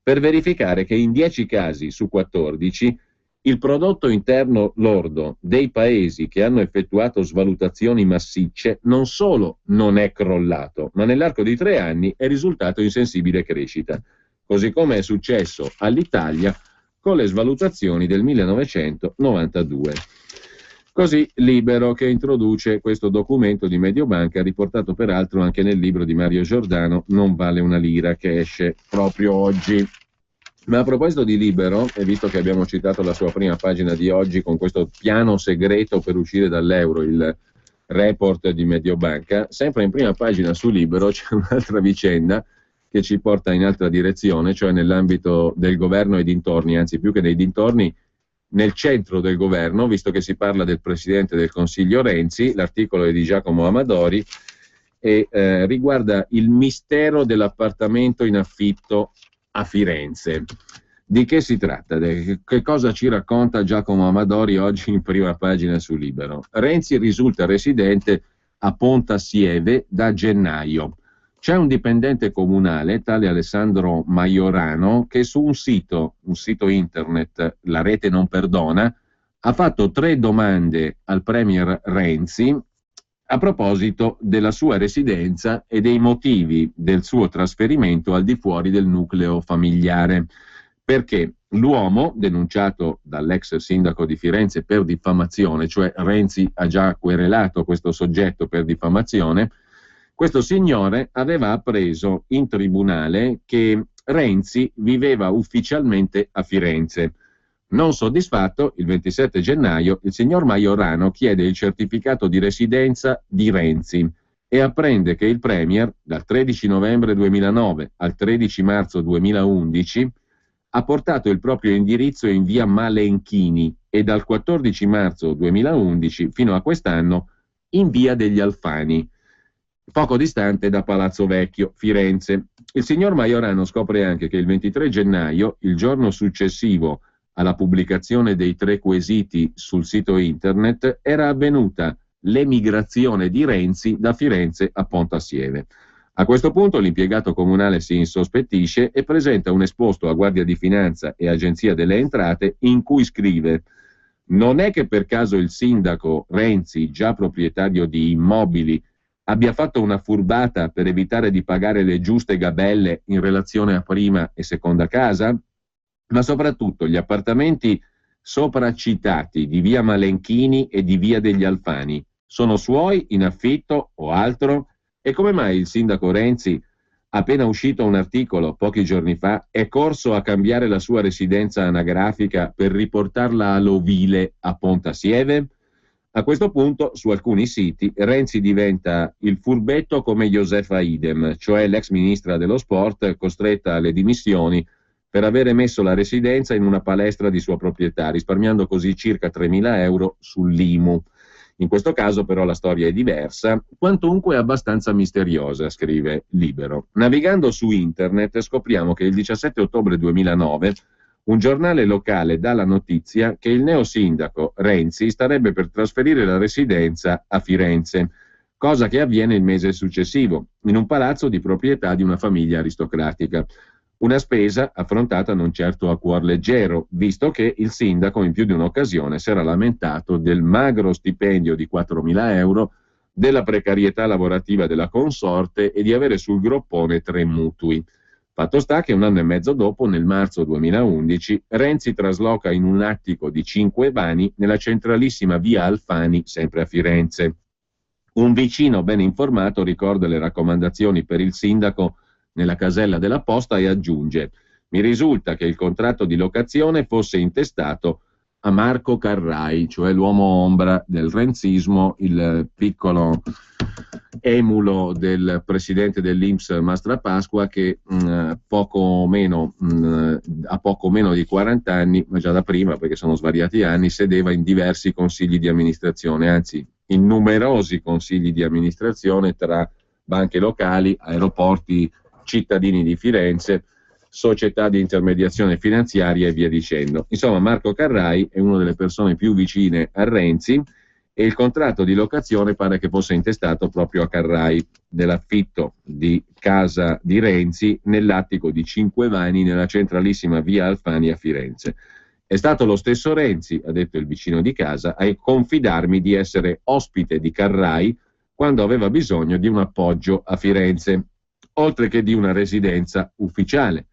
per verificare che in 10 casi su 14 il prodotto interno lordo dei paesi che hanno effettuato svalutazioni massicce non solo non è crollato, ma nell'arco di 3 anni è risultato in sensibile crescita, così come è successo all'Italia con le svalutazioni del 1992. Così Libero, che introduce questo documento di Mediobanca, riportato peraltro anche nel libro di Mario Giordano, Non vale una lira, che esce proprio oggi. Ma a proposito di Libero, e visto che abbiamo citato la sua prima pagina di oggi con questo piano segreto per uscire dall'euro, il report di Mediobanca, sempre in prima pagina su Libero c'è un'altra vicenda che ci porta in altra direzione, cioè nell'ambito del governo e dintorni, anzi più che nei dintorni, nel centro del governo, visto che si parla del Presidente del Consiglio Renzi. L'articolo è di Giacomo Amadori e riguarda il mistero dell'appartamento in affitto a Firenze. Di che si tratta? Che cosa ci racconta Giacomo Amadori oggi in prima pagina su Libero? Renzi risulta residente a Pontassieve da gennaio. C'è un dipendente comunale, tale Alessandro Maiorano, che su un sito internet, La Rete Non Perdona, ha fatto 3 domande al premier Renzi a proposito della sua residenza e dei motivi del suo trasferimento al di fuori del nucleo familiare, perché l'uomo, denunciato dall'ex sindaco di Firenze per diffamazione, cioè Renzi ha già querelato questo soggetto per diffamazione, questo signore aveva appreso in tribunale che Renzi viveva ufficialmente a Firenze. Non soddisfatto, il 27 gennaio il signor Majorano chiede il certificato di residenza di Renzi e apprende che il Premier, dal 13 novembre 2009 al 13 marzo 2011, ha portato il proprio indirizzo in via Malenchini e dal 14 marzo 2011 fino a quest'anno in via degli Alfani, poco distante da Palazzo Vecchio, Firenze. Il signor Majorano scopre anche che il 23 gennaio, il giorno successivo alla pubblicazione dei 3 quesiti sul sito internet, era avvenuta l'emigrazione di Renzi da Firenze a Pontassieve. A questo punto l'impiegato comunale si insospettisce e presenta un esposto a Guardia di Finanza e Agenzia delle Entrate in cui scrive: non è che per caso il sindaco Renzi, già proprietario di immobili, abbia fatto una furbata per evitare di pagare le giuste gabelle in relazione a prima e seconda casa? Ma soprattutto gli appartamenti sopracitati di via Malenchini e di via degli Alfani sono suoi, in affitto o altro? E come mai il sindaco Renzi, appena uscito un articolo pochi giorni fa, è corso a cambiare la sua residenza anagrafica per riportarla all'ovile a Pontassieve? A questo punto, su alcuni siti, Renzi diventa il furbetto come Josefa Idem, cioè l'ex ministra dello sport costretta alle dimissioni per avere messo la residenza in una palestra di sua proprietà, risparmiando così circa 3.000 euro sull'IMU. In questo caso però la storia è diversa, quantunque abbastanza misteriosa, scrive Libero. Navigando su internet scopriamo che il 17 ottobre 2009 un giornale locale dà la notizia che il neosindaco Renzi starebbe per trasferire la residenza a Firenze, cosa che avviene il mese successivo, in un palazzo di proprietà di una famiglia aristocratica. Una spesa affrontata non certo a cuor leggero, visto che il sindaco in più di un'occasione si era lamentato del magro stipendio di 4.000 euro, della precarietà lavorativa della consorte e di avere sul groppone 3 mutui. Fatto sta che un anno e mezzo dopo, nel marzo 2011, Renzi trasloca in un attico di 5 vani nella centralissima via Alfani, sempre a Firenze. Un vicino ben informato ricorda le raccomandazioni per il sindaco nella casella della posta e aggiunge: mi risulta che il contratto di locazione fosse intestato a Marco Carrai, cioè l'uomo ombra del renzismo, il piccolo emulo del presidente dell'INPS Mastrapasqua che ha poco meno di 40 anni, ma già da prima, perché sono svariati anni, sedeva in diversi consigli di amministrazione, anzi in numerosi consigli di amministrazione tra banche locali, aeroporti cittadini di Firenze, società di intermediazione finanziaria e via dicendo. Insomma, Marco Carrai è una delle persone più vicine a Renzi e il contratto di locazione pare che fosse intestato proprio a Carrai, dell'affitto di casa di Renzi nell'attico di 5 vani nella centralissima via Alfani a Firenze. È stato lo stesso Renzi, ha detto il vicino di casa, a confidarmi di essere ospite di Carrai quando aveva bisogno di un appoggio a Firenze, oltre che di una residenza ufficiale.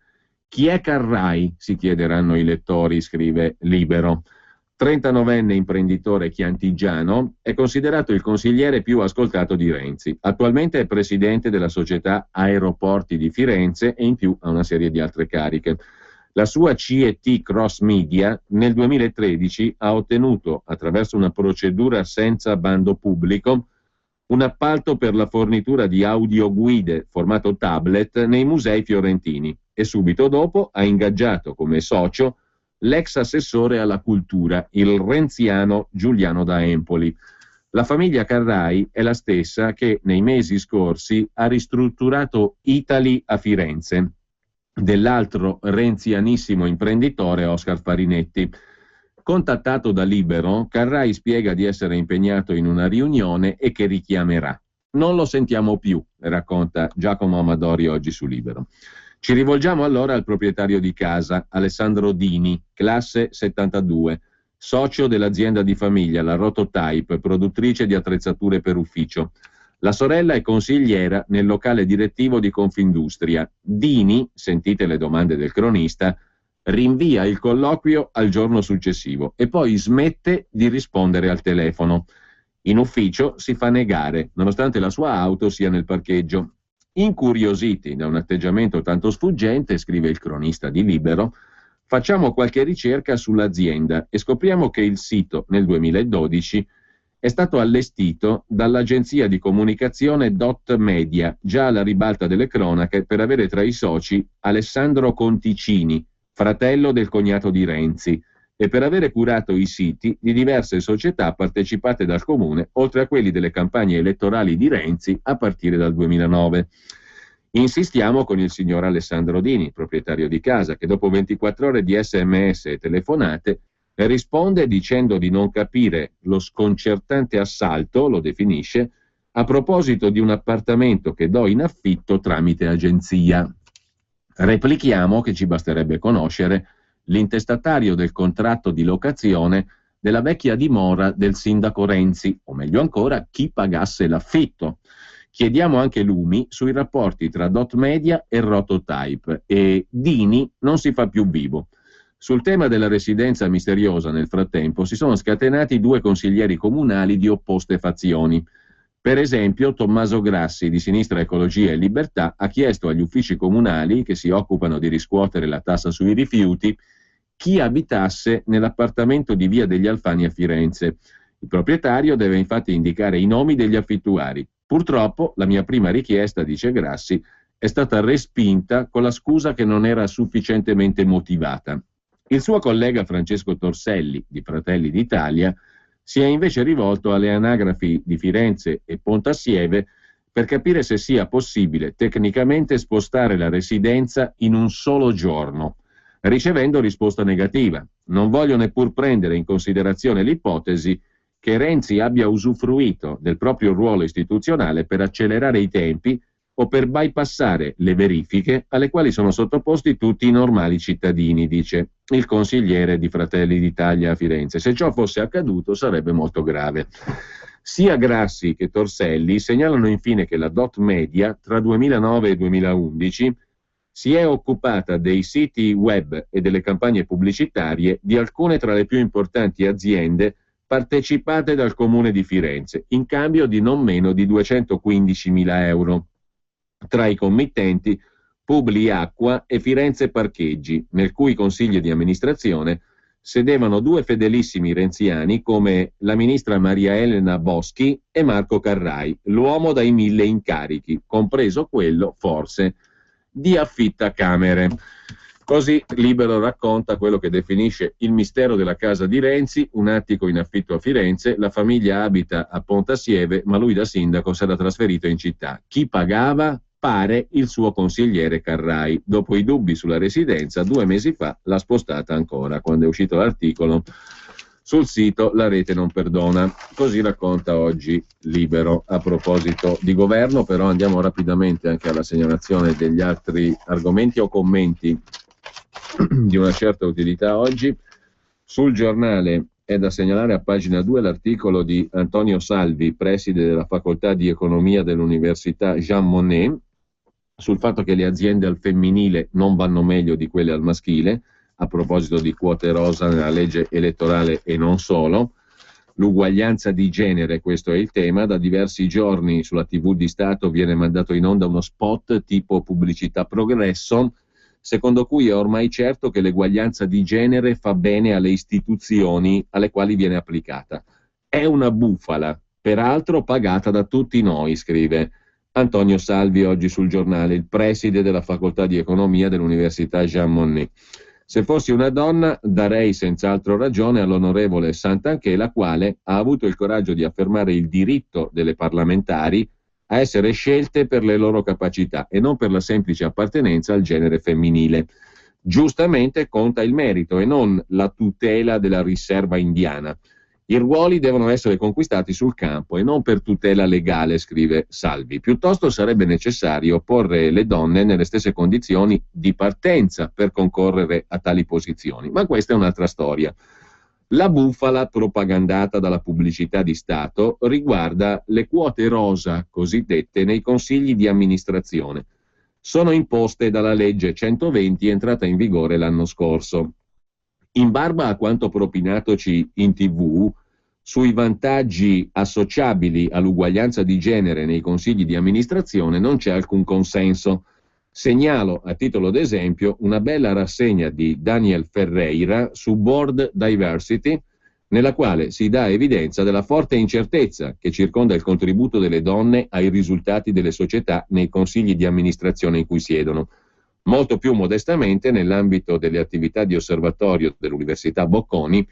Chi è Carrai? Si chiederanno i lettori, scrive Libero. 39enne imprenditore chiantigiano, è considerato il consigliere più ascoltato di Renzi. Attualmente è presidente della società Aeroporti di Firenze e in più ha una serie di altre cariche. La sua CET Cross Media nel 2013 ha ottenuto, attraverso una procedura senza bando pubblico, un appalto per la fornitura di audioguide formato tablet nei musei fiorentini e subito dopo ha ingaggiato come socio l'ex assessore alla cultura, il renziano Giuliano da Empoli. La famiglia Carrai è la stessa che nei mesi scorsi ha ristrutturato Italy a Firenze, dell'altro renzianissimo imprenditore Oscar Farinetti. Contattato da Libero, Carrai spiega di essere impegnato in una riunione e che richiamerà. Non lo sentiamo più, racconta Giacomo Amadori oggi su Libero. Ci rivolgiamo allora al proprietario di casa, Alessandro Dini, classe 72, socio dell'azienda di famiglia, la Rototype, produttrice di attrezzature per ufficio. La sorella è consigliera nel locale direttivo di Confindustria. Dini, sentite le domande del cronista, rinvia il colloquio al giorno successivo e poi smette di rispondere al telefono. In ufficio si fa negare, nonostante la sua auto sia nel parcheggio. Incuriositi da un atteggiamento tanto sfuggente, scrive il cronista di Libero, facciamo qualche ricerca sull'azienda e scopriamo che il sito nel 2012 è stato allestito dall'agenzia di comunicazione Dot Media, già alla ribalta delle cronache, per avere tra i soci Alessandro Conticini, fratello del cognato di Renzi, e per avere curato i siti di diverse società partecipate dal comune, oltre a quelli delle campagne elettorali di Renzi a partire dal 2009. Insistiamo con il signor Alessandro Dini, proprietario di casa, che dopo 24 ore di SMS e telefonate risponde dicendo di non capire lo sconcertante assalto, lo definisce, a proposito di un appartamento che do in affitto tramite agenzia. Replichiamo che ci basterebbe conoscere l'intestatario del contratto di locazione della vecchia dimora del sindaco Renzi, o meglio ancora, chi pagasse l'affitto. Chiediamo anche lumi sui rapporti tra Dot Media e Rototype, e Dini non si fa più vivo. Sul tema della residenza misteriosa, nel frattempo, si sono scatenati 2 consiglieri comunali di opposte fazioni. Per esempio, Tommaso Grassi, di Sinistra Ecologia e Libertà, ha chiesto agli uffici comunali, che si occupano di riscuotere la tassa sui rifiuti, chi abitasse nell'appartamento di Via degli Alfani a Firenze. Il proprietario deve infatti indicare i nomi degli affittuari. Purtroppo, la mia prima richiesta, dice Grassi, è stata respinta con la scusa che non era sufficientemente motivata. Il suo collega Francesco Torselli, di Fratelli d'Italia, si è invece rivolto alle anagrafi di Firenze e Pontassieve per capire se sia possibile tecnicamente spostare la residenza in un solo giorno, ricevendo risposta negativa. Non voglio neppur prendere in considerazione l'ipotesi che Renzi abbia usufruito del proprio ruolo istituzionale per accelerare i tempi o per bypassare le verifiche alle quali sono sottoposti tutti i normali cittadini, dice il consigliere di Fratelli d'Italia a Firenze. Se ciò fosse accaduto sarebbe molto grave. Sia Grassi che Torselli segnalano infine che la Dot Media tra 2009 e 2011 si è occupata dei siti web e delle campagne pubblicitarie di alcune tra le più importanti aziende partecipate dal Comune di Firenze, in cambio di non meno di 215.000 euro. Tra i committenti Publi Acqua e Firenze Parcheggi, nel cui consiglio di amministrazione sedevano 2 fedelissimi renziani come la ministra Maria Elena Boschi e Marco Carrai, l'uomo dai 1000 incarichi, compreso quello, forse, di affittacamere. Così Libero racconta quello che definisce il mistero della casa di Renzi, un attico in affitto a Firenze, la famiglia abita a Pontassieve, ma lui da sindaco sarà trasferito in città. Chi pagava? Pare il suo consigliere Carrai. Dopo i dubbi sulla residenza, 2 mesi fa l'ha spostata ancora. Quando è uscito l'articolo sul sito La Rete non perdona. Così racconta oggi Libero. A proposito di governo, però, andiamo rapidamente anche alla segnalazione degli altri argomenti o commenti di una certa utilità oggi. Sul Giornale è da segnalare a pagina 2 l'articolo di Antonio Salvi, preside della facoltà di economia dell'Università Jean Monnet, sul fatto che le aziende al femminile non vanno meglio di quelle al maschile, a proposito di quote rosa nella legge elettorale e non solo. L'uguaglianza di genere, questo è il tema. Da diversi giorni sulla TV di Stato viene mandato in onda uno spot tipo pubblicità Progresso, secondo cui è ormai certo che l'eguaglianza di genere fa bene alle istituzioni alle quali viene applicata. È una bufala, peraltro pagata da tutti noi, scrive Antonio Salvi oggi sul Giornale, il preside della facoltà di economia dell'Università Jean Monnet. Se fossi una donna darei senz'altro ragione all'onorevole Santanchè, la quale ha avuto il coraggio di affermare il diritto delle parlamentari a essere scelte per le loro capacità e non per la semplice appartenenza al genere femminile. Giustamente conta il merito e non la tutela della riserva indiana. I ruoli devono essere conquistati sul campo e non per tutela legale, scrive Salvi. Piuttosto sarebbe necessario porre le donne nelle stesse condizioni di partenza per concorrere a tali posizioni. Ma questa è un'altra storia. La bufala propagandata dalla pubblicità di Stato riguarda le quote rosa cosiddette nei consigli di amministrazione. Sono imposte dalla legge 120 entrata in vigore l'anno scorso. In barba a quanto propinatoci in TV, sui vantaggi associabili all'uguaglianza di genere nei consigli di amministrazione non c'è alcun consenso. Segnalo a titolo d'esempio una bella rassegna di Daniel Ferreira su Board Diversity, nella quale si dà evidenza della forte incertezza che circonda il contributo delle donne ai risultati delle società nei consigli di amministrazione in cui siedono. Molto più modestamente, nell'ambito delle attività di osservatorio dell'Università Bocconi,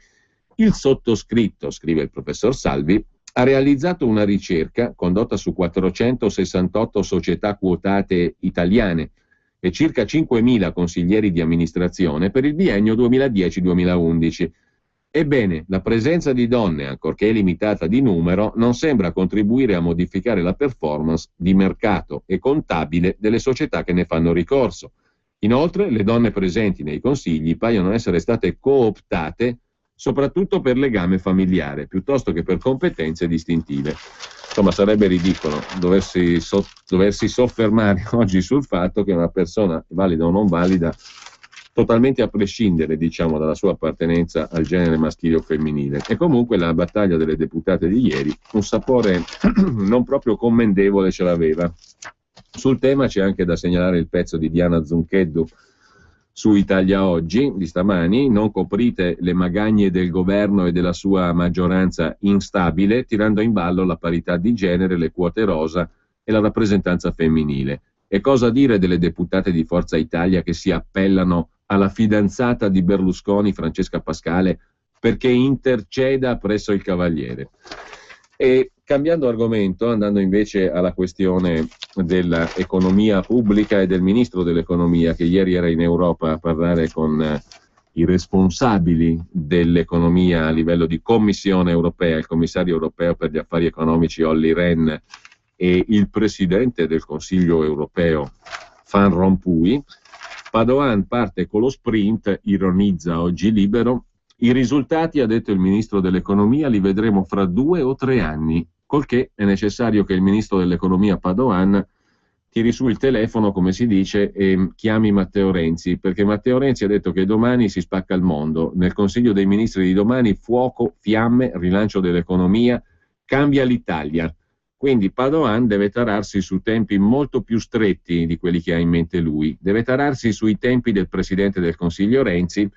il sottoscritto, scrive il professor Salvi, ha realizzato una ricerca condotta su 468 società quotate italiane e circa 5.000 consiglieri di amministrazione per il biennio 2010-2011. Ebbene, la presenza di donne, ancorché limitata di numero, non sembra contribuire a modificare la performance di mercato e contabile delle società che ne fanno ricorso. Inoltre, le donne presenti nei consigli paiono essere state cooptate soprattutto per legame familiare, piuttosto che per competenze distintive. Insomma, sarebbe ridicolo doversi soffermare oggi sul fatto che una persona, valida o non valida, totalmente a prescindere, diciamo, dalla sua appartenenza al genere maschile o femminile. E comunque la battaglia delle deputate di ieri un sapore non proprio commendevole ce l'aveva. Sul tema c'è anche da segnalare il pezzo di Diana Zuncheddu su Italia Oggi di stamani: non coprite le magagne del governo e della sua maggioranza instabile, tirando in ballo la parità di genere, le quote rosa e la rappresentanza femminile. E cosa dire delle deputate di Forza Italia che si appellano alla fidanzata di Berlusconi, Francesca Pascale, perché interceda presso il Cavaliere? E cambiando argomento, andando invece alla questione dell'economia pubblica e del ministro dell'economia, che ieri era in Europa a parlare con i responsabili dell'economia a livello di Commissione europea, il commissario europeo per gli affari economici Olli Rehn e il presidente del Consiglio europeo Van Rompuy. Padoan parte con lo sprint, ironizza oggi Libero. I risultati, ha detto il ministro dell'economia, li vedremo fra 2 o 3 anni, colché è necessario che il ministro dell'economia Padoan tiri su il telefono, come si dice, e chiami Matteo Renzi, perché Matteo Renzi ha detto che domani si spacca il mondo. Nel Consiglio dei Ministri di domani, fuoco, fiamme, rilancio dell'economia, cambia l'Italia. Quindi Padoan deve tararsi su tempi molto più stretti di quelli che ha in mente lui. Deve tararsi sui tempi del Presidente del Consiglio Renzi,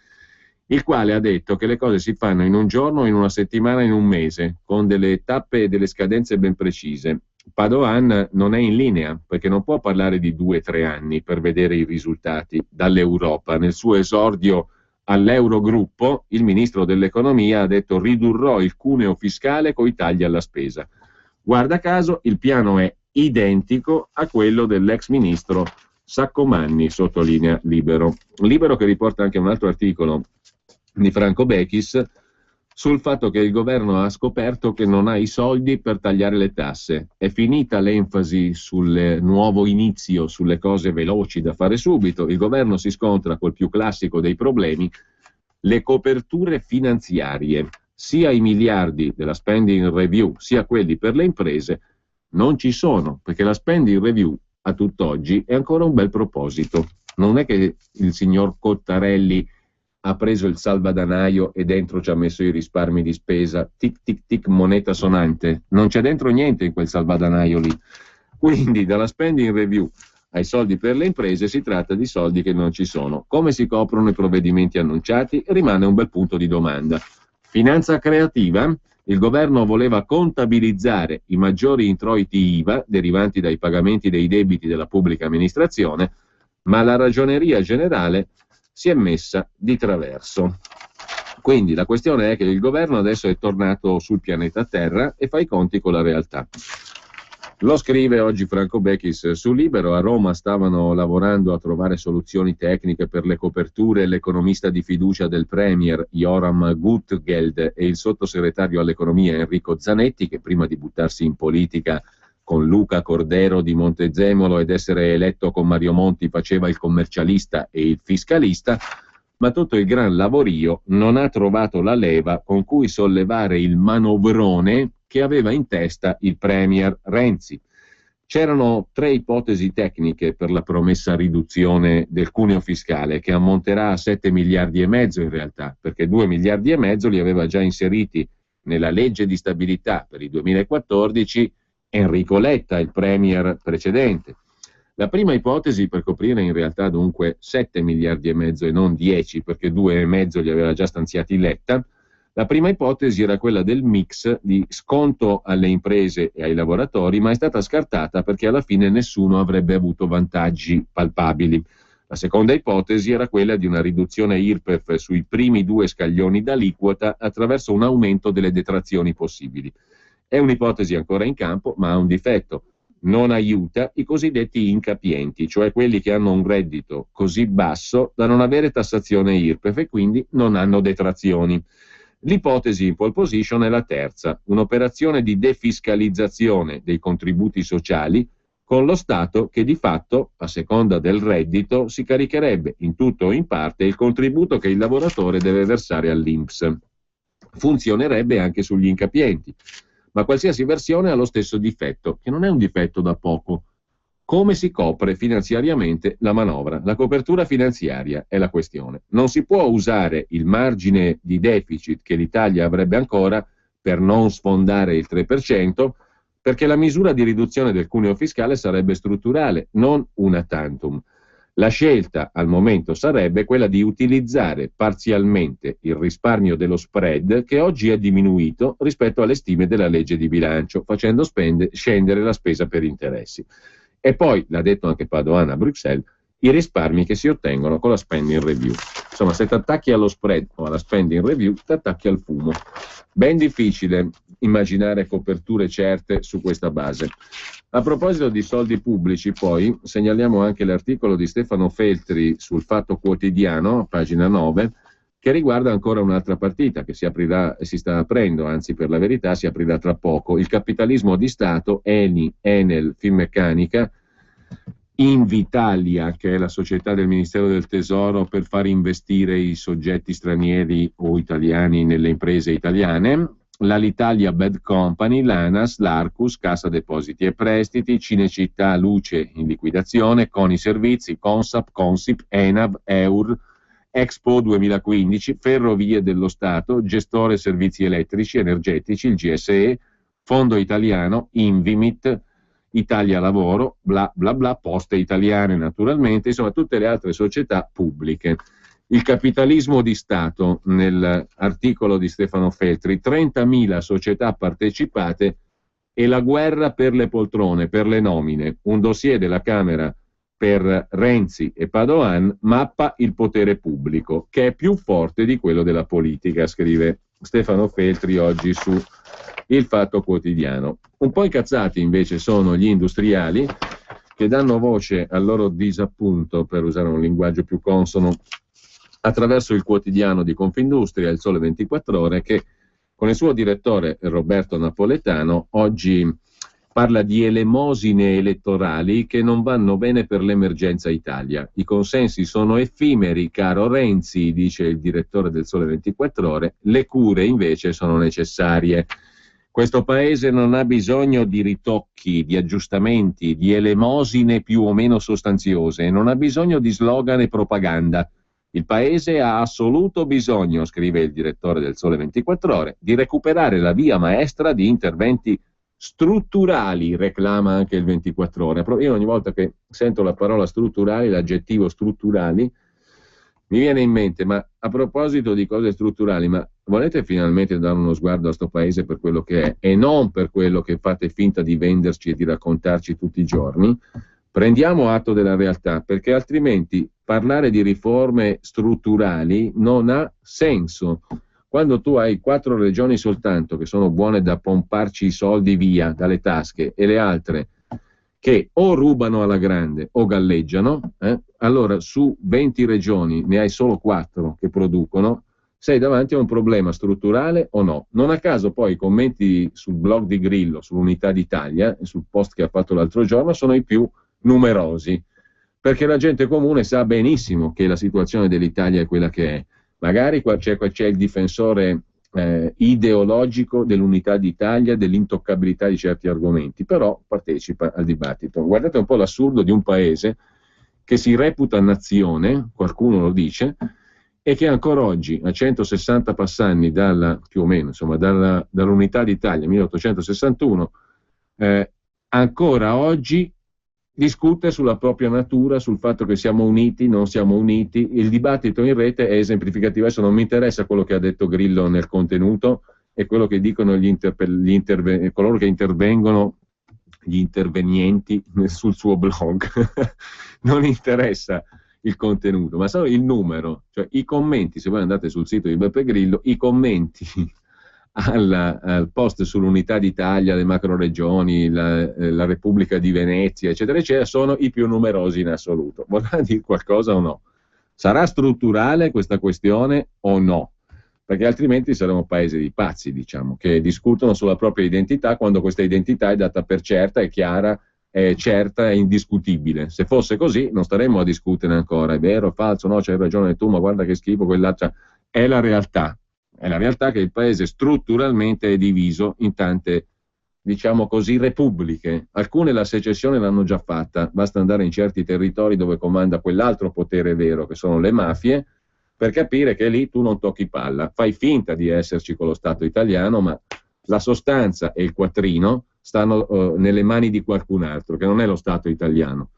il quale ha detto che le cose si fanno in un giorno, in una settimana, in un mese, con delle tappe e delle scadenze ben precise. Padoan non è in linea, perché non può parlare di 2-3 anni per vedere i risultati dall'Europa. Nel suo esordio all'Eurogruppo, il ministro dell'economia ha detto: ridurrò il cuneo fiscale coi tagli alla spesa. Guarda caso, il piano è identico a quello dell'ex ministro Saccomanni, sottolinea Libero. Libero che riporta anche un altro articolo di Franco Bechis sul fatto che il governo ha scoperto che non ha i soldi per tagliare le tasse. È finita l'enfasi sul nuovo inizio, sulle cose veloci da fare subito. Il governo si scontra col più classico dei problemi: le coperture finanziarie. Sia i miliardi della spending review sia quelli per le imprese non ci sono, perché la spending review a tutt'oggi è ancora un bel proposito. Non è che il signor Cottarelli ha preso il salvadanaio e dentro ci ha messo i risparmi di spesa, tic tic tic, moneta sonante. Non c'è dentro niente in quel salvadanaio lì. Quindi dalla spending review ai soldi per le imprese si tratta di soldi che non ci sono. Come si coprono i provvedimenti annunciati? Rimane un bel punto di domanda. Finanza creativa? Il governo voleva contabilizzare i maggiori introiti IVA derivanti dai pagamenti dei debiti della pubblica amministrazione, ma la Ragioneria Generale si è messa di traverso. Quindi la questione è che il governo adesso è tornato sul pianeta Terra e fa i conti con la realtà. Lo scrive oggi Franco Bechis su Libero. A Roma stavano lavorando a trovare soluzioni tecniche per le coperture l'economista di fiducia del Premier Joram Gutgeld e il sottosegretario all'economia Enrico Zanetti, che prima di buttarsi in politica con Luca Cordero di Montezemolo ed essere eletto con Mario Monti faceva il commercialista e il fiscalista, ma tutto il gran lavorio non ha trovato la leva con cui sollevare il manovrone che aveva in testa il Premier Renzi. C'erano 3 ipotesi tecniche per la promessa riduzione del cuneo fiscale, che ammonterà a 7 miliardi e mezzo in realtà, perché 2 miliardi e mezzo li aveva già inseriti nella legge di stabilità per il 2014 Enrico Letta, il premier precedente. La prima ipotesi, per coprire in realtà dunque 7 miliardi e mezzo e non 10, perché 2,5 li aveva già stanziati Letta, la prima ipotesi era quella del mix di sconto alle imprese e ai lavoratori, ma è stata scartata perché alla fine nessuno avrebbe avuto vantaggi palpabili. La seconda ipotesi era quella di una riduzione IRPEF sui primi 2 scaglioni d'aliquota attraverso un aumento delle detrazioni possibili. È un'ipotesi ancora in campo, ma ha un difetto: non aiuta i cosiddetti incapienti, cioè quelli che hanno un reddito così basso da non avere tassazione IRPEF e quindi non hanno detrazioni. L'ipotesi in pole position è la terza, un'operazione di defiscalizzazione dei contributi sociali con lo Stato che di fatto, a seconda del reddito, si caricherebbe in tutto o in parte il contributo che il lavoratore deve versare all'INPS. Funzionerebbe anche sugli incapienti, ma qualsiasi versione ha lo stesso difetto, che non è un difetto da poco. Come si copre finanziariamente la manovra? La copertura finanziaria è la questione. Non si può usare il margine di deficit che l'Italia avrebbe ancora per non sfondare il 3%, perché la misura di riduzione del cuneo fiscale sarebbe strutturale, non una tantum. La scelta al momento sarebbe quella di utilizzare parzialmente il risparmio dello spread che oggi è diminuito rispetto alle stime della legge di bilancio, facendo scendere la spesa per interessi. E poi, l'ha detto anche Padoan a Bruxelles, i risparmi che si ottengono con la spending review. Insomma, se ti attacchi allo spread o alla spending review, ti attacchi al fumo. Ben difficile immaginare coperture certe su questa base. A proposito di soldi pubblici, poi, segnaliamo anche l'articolo di Stefano Feltri sul Fatto Quotidiano, pagina 9, che riguarda ancora un'altra partita che si aprirà e si sta aprendo, anzi per la verità si aprirà tra poco. Il capitalismo di Stato, Eni, Enel, Finmeccanica, Invitalia, che è la società del Ministero del Tesoro per far investire i soggetti stranieri o italiani nelle imprese italiane, l'Alitalia Bad Company, l'ANAS, l'Arcus, Cassa Depositi e Prestiti, Cinecittà Luce in liquidazione, Coni Servizi, Consap, Consip, Enav, Eur, Expo 2015, Ferrovie dello Stato, Gestore Servizi Elettrici, Energetici, il GSE, Fondo Italiano, Invimit, Italia Lavoro, bla bla bla, Poste Italiane naturalmente, insomma tutte le altre società pubbliche. Il capitalismo di Stato, nell'articolo di Stefano Feltri, 30.000 società partecipate e la guerra per le poltrone, per le nomine. Un dossier della Camera per Renzi e Padoan mappa il potere pubblico, che è più forte di quello della politica, scrive Stefano Feltri oggi su Il Fatto Quotidiano. Un po' incazzati invece sono gli industriali, che danno voce al loro disappunto, per usare un linguaggio più consono, attraverso il quotidiano di Confindustria, Il Sole 24 Ore, che con il suo direttore Roberto Napoletano oggi parla di elemosine elettorali che non vanno bene per l'emergenza Italia. I consensi sono effimeri, caro Renzi, dice il direttore del Sole 24 Ore, le cure invece sono necessarie. Questo paese non ha bisogno di ritocchi, di aggiustamenti, di elemosine più o meno sostanziose, non ha bisogno di slogan e propaganda. Il paese ha assoluto bisogno, scrive il direttore del Sole 24 Ore, di recuperare la via maestra di interventi strutturali, reclama anche il 24 Ore. Io ogni volta che sento la parola strutturali, l'aggettivo strutturali, mi viene in mente, ma a proposito di cose strutturali, ma volete finalmente dare uno sguardo a sto paese per quello che è e non per quello che fate finta di venderci e di raccontarci tutti i giorni? Prendiamo atto della realtà, perché altrimenti parlare di riforme strutturali non ha senso. Quando tu hai 4 regioni soltanto che sono buone da pomparci i soldi via dalle tasche e le altre che o rubano alla grande o galleggiano, allora su 20 regioni ne hai solo 4 che producono, sei davanti a un problema strutturale o no? Non a caso poi i commenti sul blog di Grillo, sull'Unità d'Italia, e sul post che ha fatto l'altro giorno, sono i più numerosi, perché la gente comune sa benissimo che la situazione dell'Italia è quella che è. Magari c'è il difensore ideologico dell'unità d'Italia, dell'intoccabilità di certi argomenti, però partecipa al dibattito. Guardate un po' l'assurdo di un paese che si reputa nazione, qualcuno lo dice, e che ancora oggi, a 160 passani più o meno, insomma, dall'Unità d'Italia, 1861, ancora oggi discute sulla propria natura, sul fatto che siamo uniti, non siamo uniti. Il dibattito in rete è esemplificativo. Adesso non mi interessa quello che ha detto Grillo nel contenuto e quello che dicono coloro che intervengono, gli intervenienti sul suo blog. Non interessa il contenuto, ma solo il numero, cioè i commenti. Se voi andate sul sito di Beppe Grillo, i commenti al post sull'Unità d'Italia, le macroregioni, la Repubblica di Venezia, eccetera, eccetera, sono i più numerosi in assoluto. Vorrà dire qualcosa o no? Sarà strutturale questa questione o no? Perché altrimenti saremo paese di pazzi, diciamo, che discutono sulla propria identità quando questa identità è data per certa, è chiara, è certa, è indiscutibile. Se fosse così non staremmo a discutere ancora, è vero, è falso, no, c'hai ragione tu, ma guarda che schifo quell'altra. È la realtà. È la realtà che il paese strutturalmente è diviso in tante, diciamo così, repubbliche. Alcune la secessione l'hanno già fatta, basta andare in certi territori dove comanda quell'altro potere vero, che sono le mafie, per capire che lì tu non tocchi palla. Fai finta di esserci con lo Stato italiano, ma la sostanza e il quattrino stanno nelle mani di qualcun altro, che non è lo Stato italiano.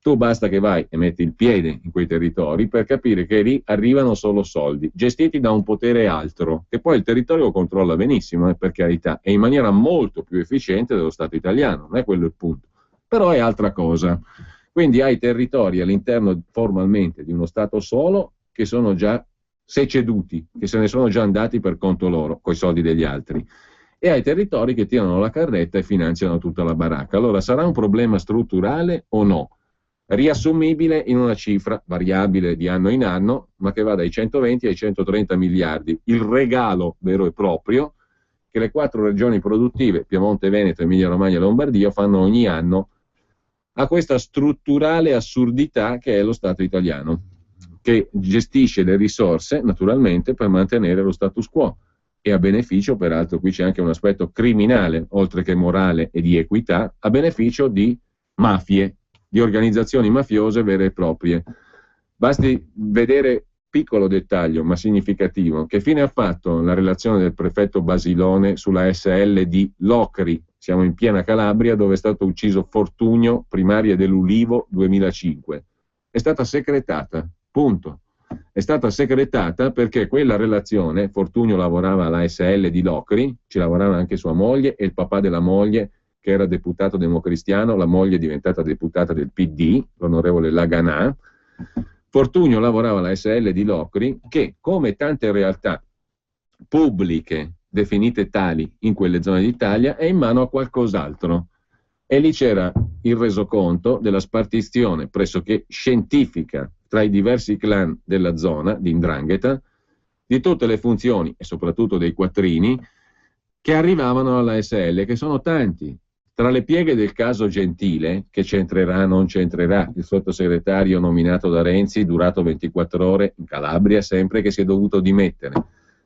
Tu basta che vai e metti il piede in quei territori per capire che lì arrivano solo soldi, gestiti da un potere altro, che poi il territorio lo controlla benissimo, per carità, e in maniera molto più efficiente dello Stato italiano, non è quello il punto, però è altra cosa. Quindi hai territori all'interno formalmente di uno Stato solo che sono già seceduti, che se ne sono già andati per conto loro, coi soldi degli altri, e hai territori che tirano la carretta e finanziano tutta la baracca. Allora sarà un problema strutturale o no? Riassumibile in una cifra variabile di anno in anno, ma che va dai 120 ai 130 miliardi, il regalo vero e proprio che le 4 regioni produttive, Piemonte, Veneto, Emilia Romagna e Lombardia, fanno ogni anno a questa strutturale assurdità che è lo Stato italiano, che gestisce le risorse naturalmente per mantenere lo status quo e a beneficio, peraltro qui c'è anche un aspetto criminale oltre che morale e di equità, a beneficio di mafie, di organizzazioni mafiose vere e proprie. Basti vedere, piccolo dettaglio ma significativo, che fine ha fatto la relazione del prefetto Basilone sulla SL di Locri, siamo in piena Calabria, dove è stato ucciso Fortunio, primaria dell'Ulivo 2005. È stata secretata, punto. È stata secretata perché quella relazione, Fortunio lavorava alla SL di Locri, ci lavorava anche sua moglie e il papà della moglie, che era deputato democristiano, la moglie è diventata deputata del PD, l'onorevole Laganà. Fortunio lavorava alla SL di Locri, che come tante realtà pubbliche definite tali in quelle zone d'Italia è in mano a qualcos'altro. E lì c'era il resoconto della spartizione pressoché scientifica tra i diversi clan della zona di 'Ndrangheta di tutte le funzioni e soprattutto dei quattrini che arrivavano alla SL, che sono tanti. Tra le pieghe del caso Gentile, che c'entrerà, non c'entrerà, il sottosegretario nominato da Renzi, durato 24 ore in Calabria, sempre che si è dovuto dimettere.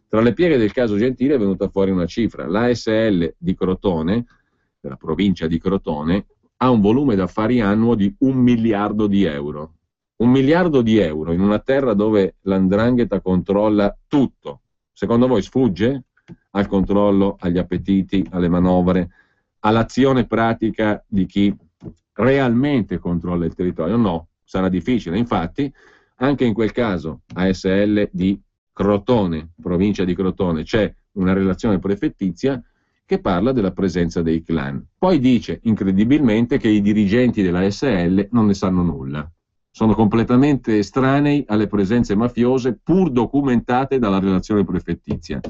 Tra le pieghe del caso Gentile è venuta fuori una cifra. La ASL di Crotone, della provincia di Crotone, ha un volume d'affari annuo di 1 miliardo di euro. 1 miliardo di euro in una terra dove l''ndrangheta controlla tutto. Secondo voi sfugge al controllo, agli appetiti, alle manovre, all'azione pratica di chi realmente controlla il territorio? No, sarà difficile. Infatti, anche in quel caso, ASL di Crotone, provincia di Crotone, c'è una relazione prefettizia che parla della presenza dei clan. Poi dice, incredibilmente, che i dirigenti della ASL non ne sanno nulla. Sono completamente estranei alle presenze mafiose pur documentate dalla relazione prefettizia,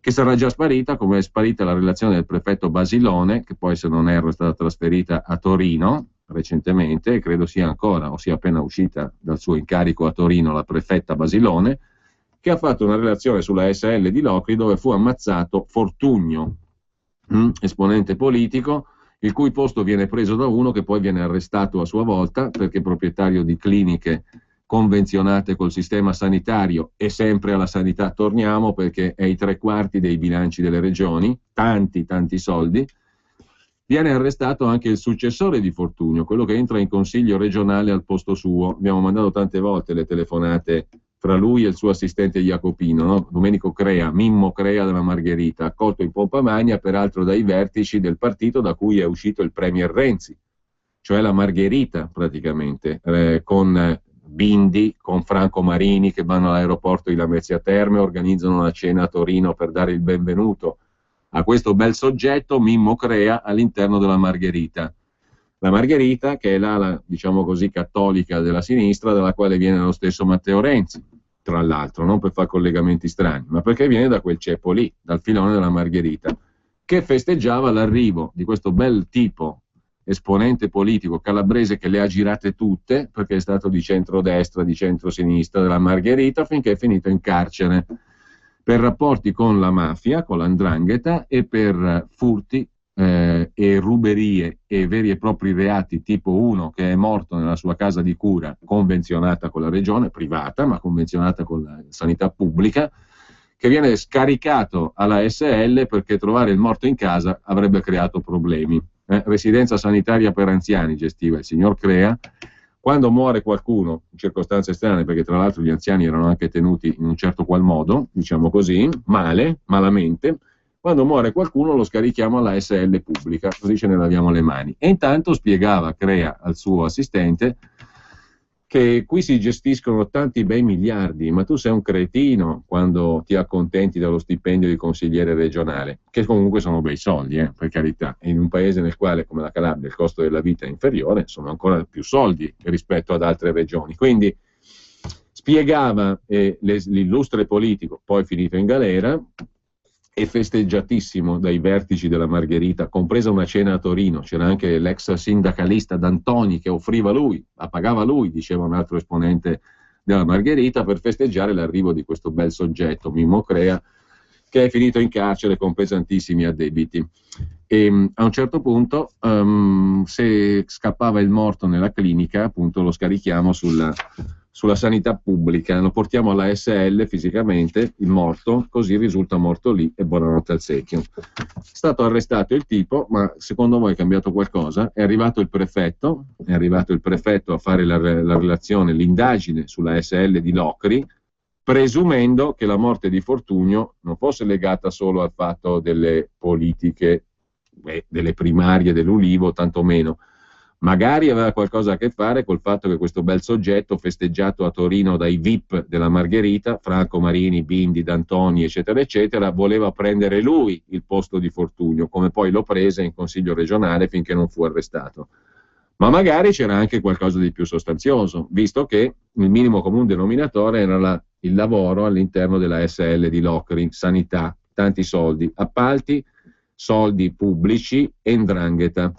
che sarà già sparita, come è sparita la relazione del prefetto Basilone, che poi, se non erro, è stata trasferita a Torino recentemente, e credo sia ancora, o sia appena uscita dal suo incarico a Torino, la prefetta Basilone, che ha fatto una relazione sulla SL di Locri dove fu ammazzato Fortunio, esponente politico, il cui posto viene preso da uno che poi viene arrestato a sua volta perché proprietario di cliniche convenzionate col sistema sanitario, e sempre alla sanità torniamo perché è i 3/4 dei bilanci delle regioni, tanti soldi. Viene arrestato anche il successore di Fortunio, quello che entra in consiglio regionale al posto suo. Abbiamo mandato tante volte le telefonate fra lui e il suo assistente Jacopino, no? Domenico Crea, Mimmo Crea della Margherita, accolto in pompa magna peraltro dai vertici del partito da cui è uscito il premier Renzi, cioè la Margherita praticamente, con Bindi, con Franco Marini che vanno all'aeroporto di Lamezia Terme, organizzano una cena a Torino per dare il benvenuto a questo bel soggetto, Mimmo Crea, all'interno della Margherita. La Margherita, che è l'ala, diciamo così, cattolica della sinistra, dalla quale viene lo stesso Matteo Renzi, tra l'altro, non per fare collegamenti strani, ma perché viene da quel ceppo lì, dal filone della Margherita, che festeggiava l'arrivo di questo bel tipo, esponente politico calabrese che le ha girate tutte, perché è stato di centrodestra, di centrosinistra, della Margherita, finché è finito in carcere per rapporti con la mafia, con l''ndrangheta e per furti e ruberie e veri e propri reati tipo uno che è morto nella sua casa di cura convenzionata con la regione, privata ma convenzionata con la sanità pubblica, che viene scaricato alla SL perché trovare il morto in casa avrebbe creato problemi. Residenza sanitaria per anziani gestiva il signor Crea. Quando muore qualcuno, in circostanze strane, perché tra l'altro gli anziani erano anche tenuti in un certo qual modo, diciamo così, malamente, quando muore qualcuno lo scarichiamo alla SL pubblica, così ce ne laviamo le mani. E intanto spiegava Crea al suo assistente che qui si gestiscono tanti bei miliardi, ma tu sei un cretino quando ti accontenti dello stipendio di consigliere regionale, che comunque sono bei soldi, per carità. E in un paese nel quale, come la Calabria, il costo della vita è inferiore, sono ancora più soldi rispetto ad altre regioni. Quindi spiegava l'illustre politico, poi finito in galera, e festeggiatissimo dai vertici della Margherita, compresa una cena a Torino. C'era anche l'ex sindacalista D'Antoni che offriva lui, la pagava lui, diceva un altro esponente della Margherita, per festeggiare l'arrivo di questo bel soggetto, Mimmo Crea, che è finito in carcere con pesantissimi addebiti. E a un certo punto, se scappava il morto nella clinica, appunto lo scarichiamo sulla sanità pubblica, lo portiamo alla SL fisicamente, il morto, così risulta morto lì e buonanotte al secchio. È stato arrestato il tipo, ma secondo voi è cambiato qualcosa? È arrivato il prefetto a fare la relazione, l'indagine sulla SL di Locri, presumendo che la morte di Fortunio non fosse legata solo al fatto delle politiche, delle primarie dell'Ulivo, tantomeno. Magari aveva qualcosa a che fare col fatto che questo bel soggetto, festeggiato a Torino dai VIP della Margherita, Franco Marini, Bindi, D'Antoni, eccetera, eccetera, voleva prendere lui il posto di Fortunio, come poi lo prese in Consiglio regionale finché non fu arrestato. Ma magari c'era anche qualcosa di più sostanzioso, visto che il minimo comune denominatore era il lavoro all'interno della SL di Locri, sanità, tanti soldi, appalti, soldi pubblici e 'ndrangheta.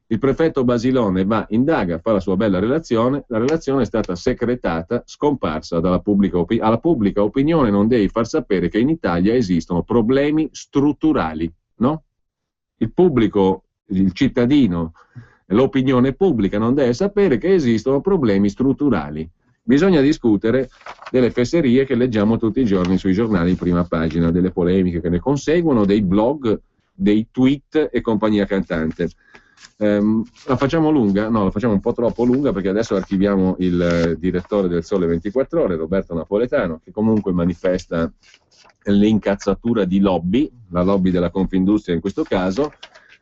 Il prefetto Basilone indaga, fa la sua bella relazione, la relazione è stata secretata, scomparsa alla pubblica opinione, non devi far sapere che in Italia esistono problemi strutturali, no? Il pubblico, il cittadino, l'opinione pubblica non deve sapere che esistono problemi strutturali. Bisogna discutere delle fesserie che leggiamo tutti i giorni sui giornali in prima pagina, delle polemiche che ne conseguono, dei blog, dei tweet e compagnia cantante. La facciamo lunga? No, la facciamo un po' troppo lunga, perché adesso archiviamo il direttore del Sole 24 Ore, Roberto Napoletano, che comunque manifesta l'incazzatura di lobby, la lobby della Confindustria in questo caso,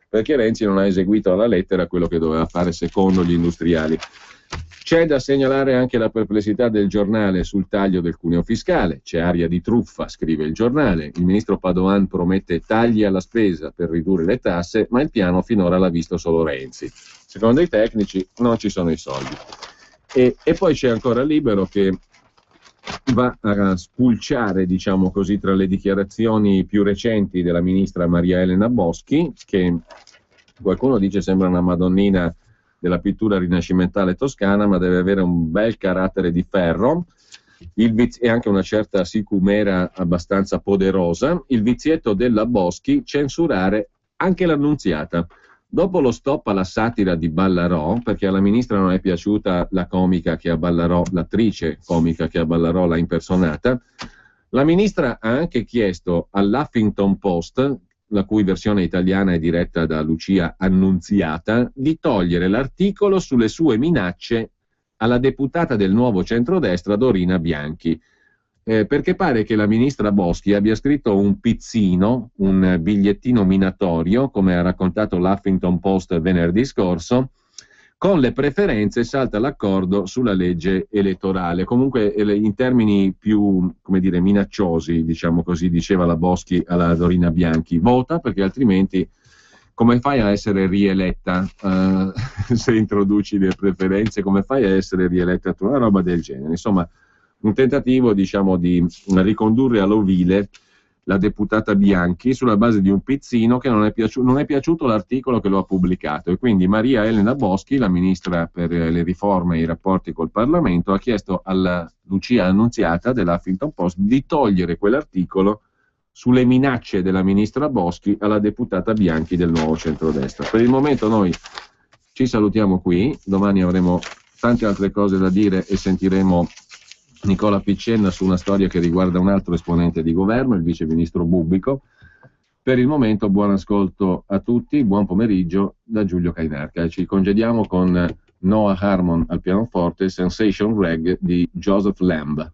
perché Renzi non ha eseguito alla lettera quello che doveva fare secondo gli industriali. C'è da segnalare anche la perplessità del giornale sul taglio del cuneo fiscale. C'è aria di truffa, scrive il giornale. Il ministro Padoan promette tagli alla spesa per ridurre le tasse, ma il piano finora l'ha visto solo Renzi. Secondo i tecnici non ci sono i soldi. E poi c'è ancora Libero, che va a spulciare, diciamo così, tra le dichiarazioni più recenti della ministra Maria Elena Boschi, che qualcuno dice sembra una madonnina della pittura rinascimentale toscana, ma deve avere un bel carattere di ferro, e anche una certa sicumera abbastanza poderosa. Il vizietto della Boschi: censurare anche l'Annunziata. Dopo lo stop alla satira di Ballarò, perché alla ministra non è piaciuta la comica che a Ballarò, l'attrice comica che a Ballarò l'ha impersonata, la ministra ha anche chiesto all'Huffington Post, la cui versione italiana è diretta da Lucia Annunziata, di togliere l'articolo sulle sue minacce alla deputata del nuovo centrodestra Dorina Bianchi, perché pare che la ministra Boschi abbia scritto un pizzino, un bigliettino minatorio, come ha raccontato l'Huffington Post venerdì scorso, con le preferenze salta l'accordo sulla legge elettorale. Comunque in termini più, come dire, minacciosi, diciamo così, diceva la Boschi alla Dorina Bianchi: vota, perché altrimenti come fai a essere rieletta se introduci le preferenze? Come fai a essere rieletta tu? Una roba del genere. Insomma, un tentativo, diciamo, di ricondurre all'ovile la deputata Bianchi sulla base di un pizzino che non è piaciuto l'articolo che lo ha pubblicato, e quindi Maria Elena Boschi, la ministra per le riforme e i rapporti col Parlamento, ha chiesto alla Lucia Annunziata dell'Huffington Post di togliere quell'articolo sulle minacce della ministra Boschi alla deputata Bianchi del nuovo centrodestra. Per il momento noi ci salutiamo qui, domani avremo tante altre cose da dire e sentiremo Nicola Piccenna su una storia che riguarda un altro esponente di governo, il vice ministro Bubbico. Per il momento buon ascolto a tutti, buon pomeriggio da Giulio Cainarca. Ci congediamo con Noah Harmon al pianoforte, Sensation Reg di Joseph Lamb.